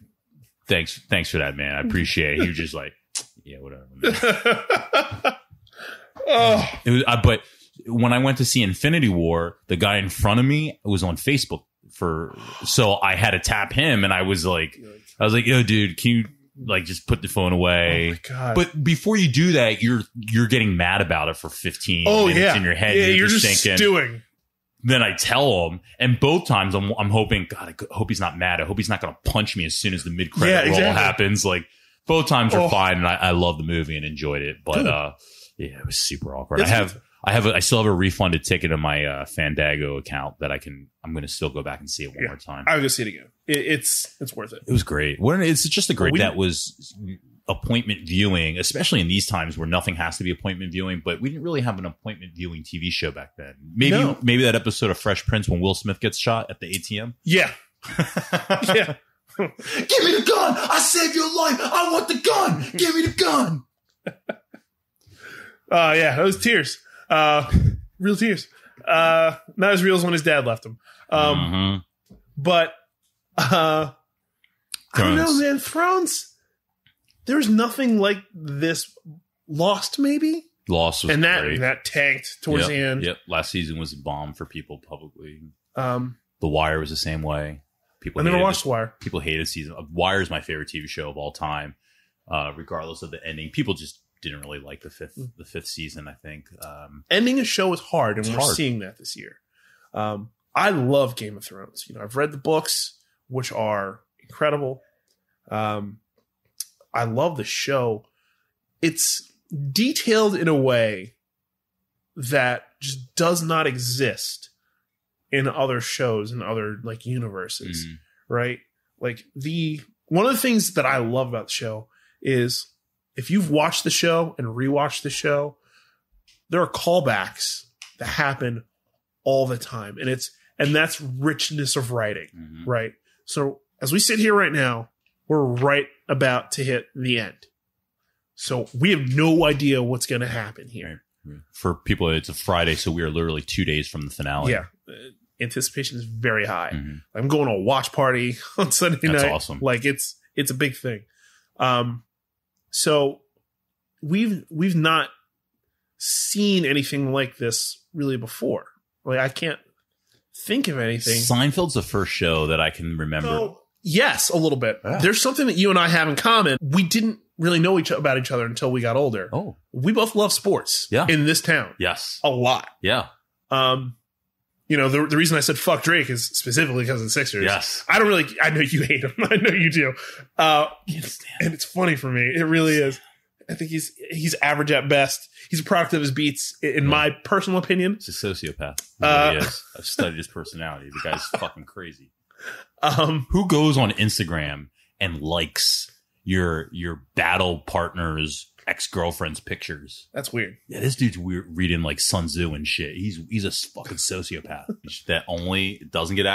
thanks for that, man. I appreciate it. He was just like, yeah, whatever, man. Oh. But when I went to see Infinity War, the guy in front of me was on Facebook so I had to tap him, and I was like, yo, dude, can you like just put the phone away. Oh my God. But before you do that, you're getting mad about it for 15 minutes in your head. Yeah, you're just thinking, stewing. Then I tell him, and both times I'm hoping, God, I hope he's not mad. I hope he's not going to punch me as soon as the mid-credit roll happens. Like, both times are fine, and I love the movie and enjoyed it. But yeah, it was super awkward. I still have a refunded ticket in my Fandango account that I'm going to still go back and see it one more time. I would go see it again. It's worth it. It was great. It's just a great that was appointment viewing, especially in these times where nothing has to be appointment viewing. But we didn't really have an appointment viewing TV show back then. Maybe that episode of Fresh Prince when Will Smith gets shot at the ATM. Yeah. Yeah. Give me the gun. I saved your life. I want the gun. Give me the gun. Yeah, those tears. Real tears. Not as real as when his dad left him. But I don't know, man. Thrones. There's nothing like this. Lost, maybe. Lost was great. And that tanked towards the end. Yep. Last season was a bomb for people publicly. The Wire was the same way. I never watched The Wire. People hated season. Wire is my favorite TV show of all time, regardless of the ending. People just didn't really like the fifth season. I think ending a show is hard, and we're seeing that this year. I love Game of Thrones. I've read the books, which are incredible. I love the show. It's detailed in a way that just does not exist in other shows and other like universes, right? Like one of the things that I love about the show is if you've watched the show and rewatched the show, there are callbacks that happen all the time, and that's richness of writing, right? So as we sit here right now, we're right about to hit the end. So we have no idea what's going to happen here. For people, it's a Friday, so we are literally 2 days from the finale. Yeah. Anticipation is very high. I'm going to a watch party on Sunday night. That's awesome. Like it's a big thing. So we've not seen anything like this really before. Like I can't think of anything. Seinfeld's the first show that I can remember. So, yes, a little bit. Yeah. There's something that you and I have in common. We didn't really know about each other until we got older. Oh, we both love sports. Yeah. In this town. Yes, a lot. Yeah. The reason I said fuck Drake is specifically because of the Sixers. Yes. I know you hate him. I know you do. And it's funny for me. It really is. I think he's average at best. He's a product of his beats, in my personal opinion. He's a sociopath. He really is. I've studied his personality. The guy's fucking crazy. Who goes on Instagram and likes your battle partner's ex-girlfriend's pictures? That's weird. Yeah, this dude's reading like Sun Tzu and shit. He's a fucking sociopath. That only doesn't get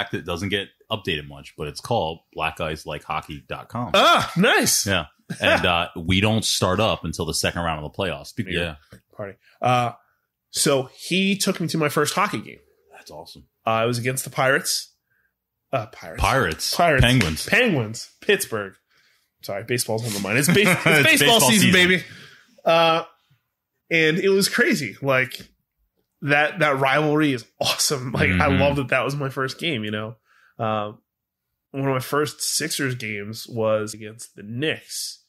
updated much, but it's called blackguyslikehockey.com. Ah, nice. Yeah. And we don't start up until the second round of the playoffs. Yeah. Party. So he took me to my first hockey game. That's awesome. It was against the Pirates. Pirates. Penguins. Pittsburgh. Sorry, baseball's on the mind. It's baseball season, baby. And it was crazy. Like that rivalry is awesome. Like I love that was my first game, one of my first Sixers games was against the Knicks.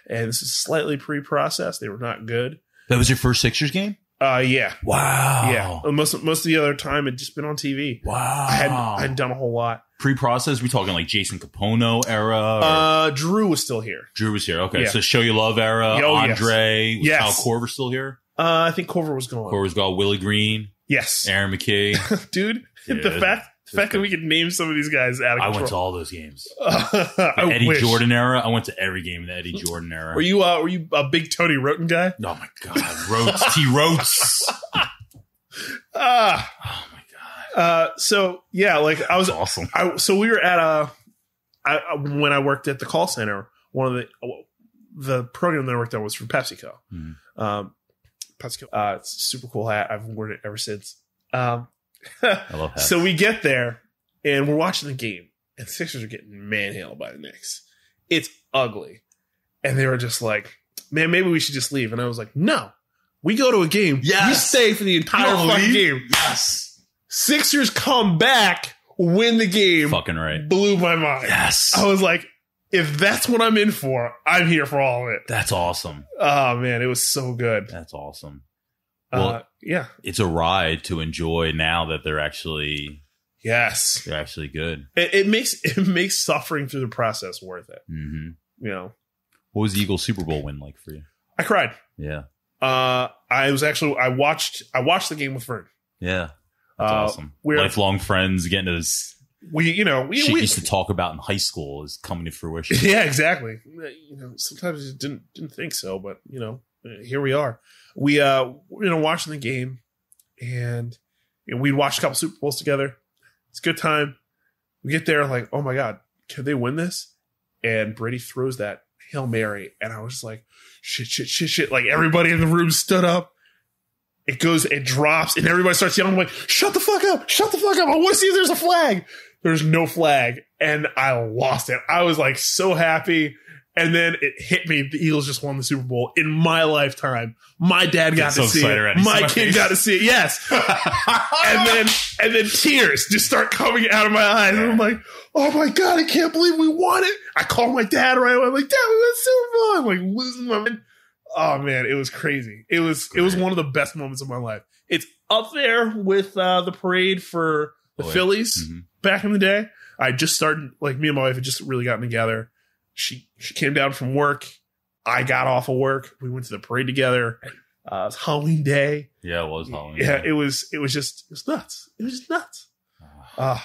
And this is slightly pre-processed. They were not good. That was your first Sixers game? Yeah. Wow. Yeah. Most of the other time had just been on TV. Wow. I hadn't done a whole lot. Pre-processed? We talking like Jason Capono era? Drew was still here. Okay. Yeah. So Show You Love era. Andre. Yes. Was Kyle Korver still here? I think Korver was gone. Korver's gone. Willie Green. Yes. Aaron McKay. Dude, the fact that we could name some of these guys out of control. I went to all those games. Eddie Jordan era. I went to every game in the Eddie Jordan era. Were you a big Tony Roten guy? Oh my God, Rotes, T. Rotes. Oh my God. So yeah, like I was That's awesome. So we were at when I worked at the call center. One of the program that I worked on was for PepsiCo. PepsiCo. It's a super cool hat. I've worn it ever since. I love hats. So we get there and we're watching the game, and the Sixers are getting manhandled by the Knicks. It's ugly. And they were just like, man, maybe we should just leave. And I was like, no, we go to a game. Yes. We stay for the entire fucking game. Yes. Sixers come back, win the game. Fucking right. Blew my mind. Yes. I was like, if that's what I'm in for, I'm here for all of it. That's awesome. Oh man, it was so good. That's awesome. Well, yeah, it's a ride to enjoy now that they're actually good. It makes suffering through the process worth it. Mm-hmm. You know, what was the Eagles Super Bowl win like for you? I cried. Yeah. I watched the game with Vern. Yeah. That's awesome. We're lifelong friends getting to this. We used to talk about in high school is coming to fruition. Yeah, exactly. Sometimes you didn't think so, but here we are. We watching the game, and we'd watched a couple Super Bowls together. It's a good time. We get there like, oh my God, can they win this? And Brady throws that Hail Mary, and I was just like, shit. Like everybody in the room stood up. It goes, it drops, and everybody starts yelling. I'm like, shut the fuck up. I want to see if there's a flag. There's no flag. And I lost it. I was like so happy. And then it hit me. The Eagles just won the Super Bowl in my lifetime. My dad got to see it. My kid got to see it. Yes. and then tears just start coming out of my eyes. And I'm like, oh my God, I can't believe we won it. I called my dad right away. I'm like, Dad, we won the Super Bowl. I'm like losing my mind. Oh man, it was crazy. It was one of the best moments of my life. It's up there with the parade for the Phillies back in the day. I just started, like me and my wife had just really gotten together. She came down from work. I got off of work. We went to the parade together. It was Halloween day. Yeah, it was Halloween. Yeah, it was nuts. It was just nuts. I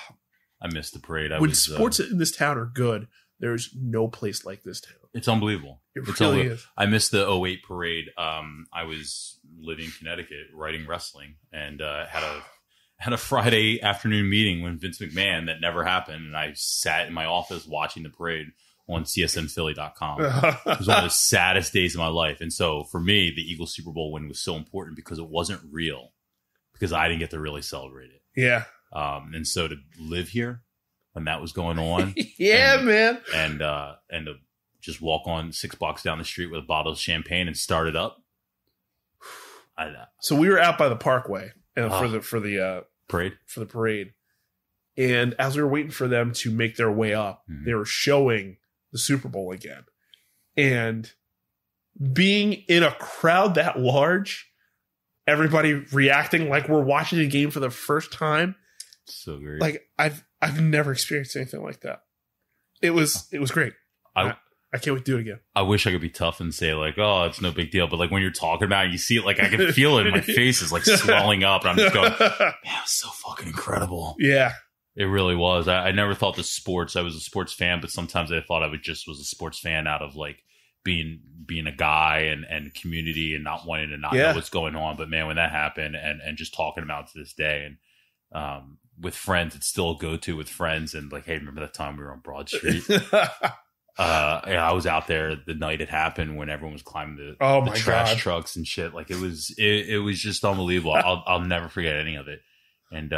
missed the parade. When sports in this town are good, there's no place like this town. It's unbelievable. It really is. I missed the '08 parade. I was living in Connecticut, writing wrestling, and had a Friday afternoon meeting with Vince McMahon that never happened. And I sat in my office watching the parade on CSNPhilly.com. It was one of the saddest days of my life. And so for me, the Eagles Super Bowl win was so important because it wasn't real, because I didn't get to really celebrate it. Yeah. And so to live here when that was going on, man, and to just walk on 6 blocks down the street with a bottle of champagne and start it up. So we were out by the Parkway for the parade, and as we were waiting for them to make their way up, they were showing the Super Bowl again, and being in a crowd that large, everybody reacting like we're watching a game for the first time. So great. Like I've never experienced anything like that. It was great. I can't wait to do it again. I wish I could be tough and say like, oh, it's no big deal. But like when you're talking about it, you see it, like I can feel it in my face is like swelling up, and I'm just going, man, it was so fucking incredible. Yeah. It really was. I never thought the sports, I was a sports fan, but sometimes I thought I was a sports fan out of like being a guy and community and not wanting to not know what's going on. But man, when that happened and just talking about it to this day, and with friends, it's still a go-to with friends. And like, hey, remember that time we were on Broad Street? I was out there the night it happened when everyone was climbing the trash trucks and shit. Like it was just unbelievable. I'll never forget any of it. And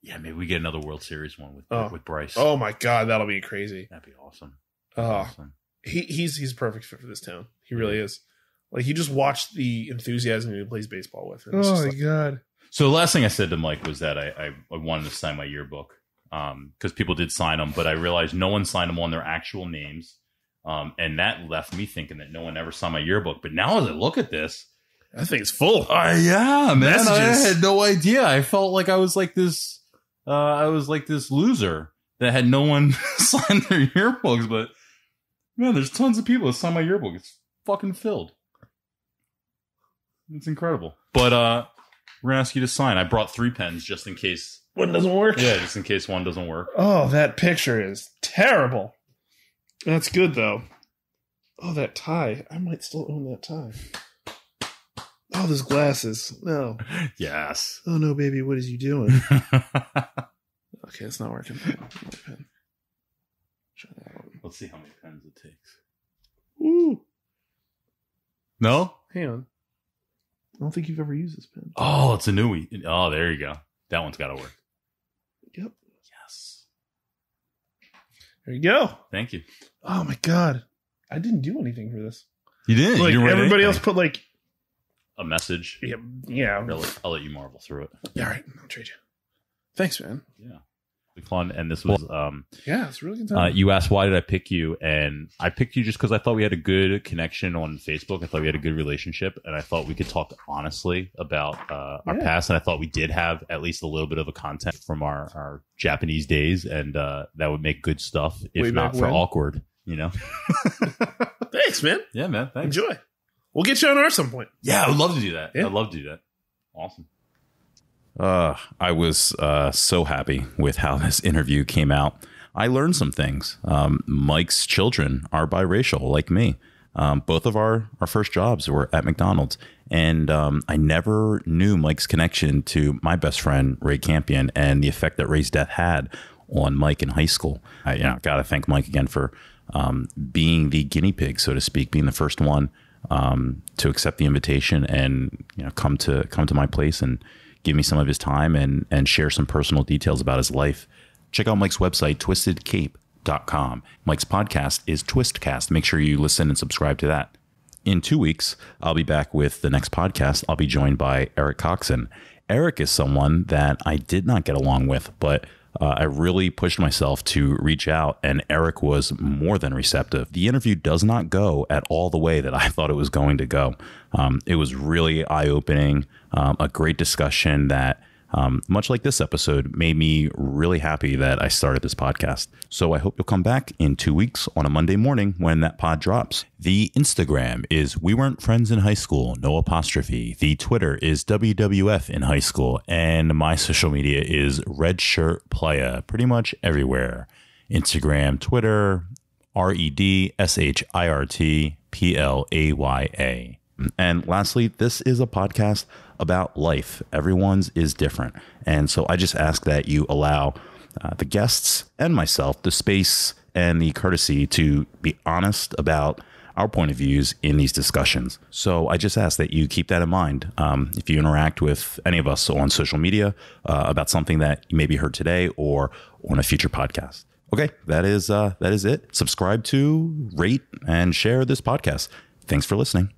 maybe we get another World Series one with Bryce. Oh my God, that'll be crazy. That'd be awesome. Awesome. He's perfect fit for this town. He really is. Like you just watch the enthusiasm he plays baseball with. Oh my God. So the last thing I said to Mike was that I wanted to sign my yearbook. Because people did sign them, but I realized no one signed them on their actual names. And that left me thinking that no one ever saw my yearbook. But now as I look at this, I think it's full. Yeah, man. Messages. I had no idea. I felt like I was like this loser that had no one sign their yearbooks. But man, there's tons of people that sign my yearbook. It's fucking filled. It's incredible. But we're gonna ask you to sign. I brought 3 pens just in case one doesn't work. Yeah, just in case one doesn't work. Oh, that picture is terrible. That's good though. Oh, that tie. I might still own that tie. Oh, those glasses. No. Yes. Oh no, baby, what is you doing? Okay, it's not working. Try that one. Let's see how many pens it takes. Ooh. No? Hang on. I don't think you've ever used this pen. Oh, it's a newie. Oh, there you go. That one's got to work. Yep. Yes. There you go. Thank you. Oh my God. I didn't do anything for this. You didn't? Like, you didn't everybody else put like a message. Yeah. Really? I'll let you marvel through it. All right. I'll trade you. Thanks, man. Yeah. fun. And this was yeah, it's really good time. you asked why did I pick you, and I picked you just because I thought we had a good connection on Facebook. I thought we had a good relationship, and I thought we could talk honestly about our past, and I thought we did have at least a little bit of a content from our Japanese days, and that would make good stuff if Way not back for when. awkward, you know. Thanks, man. Yeah, man, thanks. Enjoy. We'll get you on ours some point. Yeah, I would love to do that. Yeah. I'd love to do that. Awesome. I was so happy with how this interview came out. I learned some things. Mike's children are biracial, like me. Both of our first jobs were at McDonald's. And I never knew Mike's connection to my best friend, Ray Campion, and the effect that Ray's death had on Mike in high school. I got to thank Mike again for being the guinea pig, so to speak, being the first one to accept the invitation and come to my place and give me some of his time and share some personal details about his life. Check out Mike's website, twistedcape.com. Mike's podcast is Twistcast. Make sure you listen and subscribe to that. In 2 weeks, I'll be back with the next podcast. I'll be joined by Eric Coxon. Eric is someone that I did not get along with, but I really pushed myself to reach out, and Eric was more than receptive. The interview does not go at all the way that I thought it was going to go. It was really eye-opening, a great discussion that, much like this episode, made me really happy that I started this podcast. So I hope you'll come back in 2 weeks on a Monday morning when that pod drops. The Instagram is We Weren't Friends in High School, no apostrophe. The Twitter is WWF in High School. And my social media is REDSHIRTPLAYA, pretty much everywhere. Instagram, Twitter, REDSHIRTPLAYA. And lastly, this is a podcast about life. Everyone's is different. And so I just ask that you allow the guests and myself the space and the courtesy to be honest about our point of views in these discussions. So I just ask that you keep that in mind. If you interact with any of us on social media about something that you maybe heard today or on a future podcast. Okay, that is it. Subscribe to, rate, and share this podcast. Thanks for listening.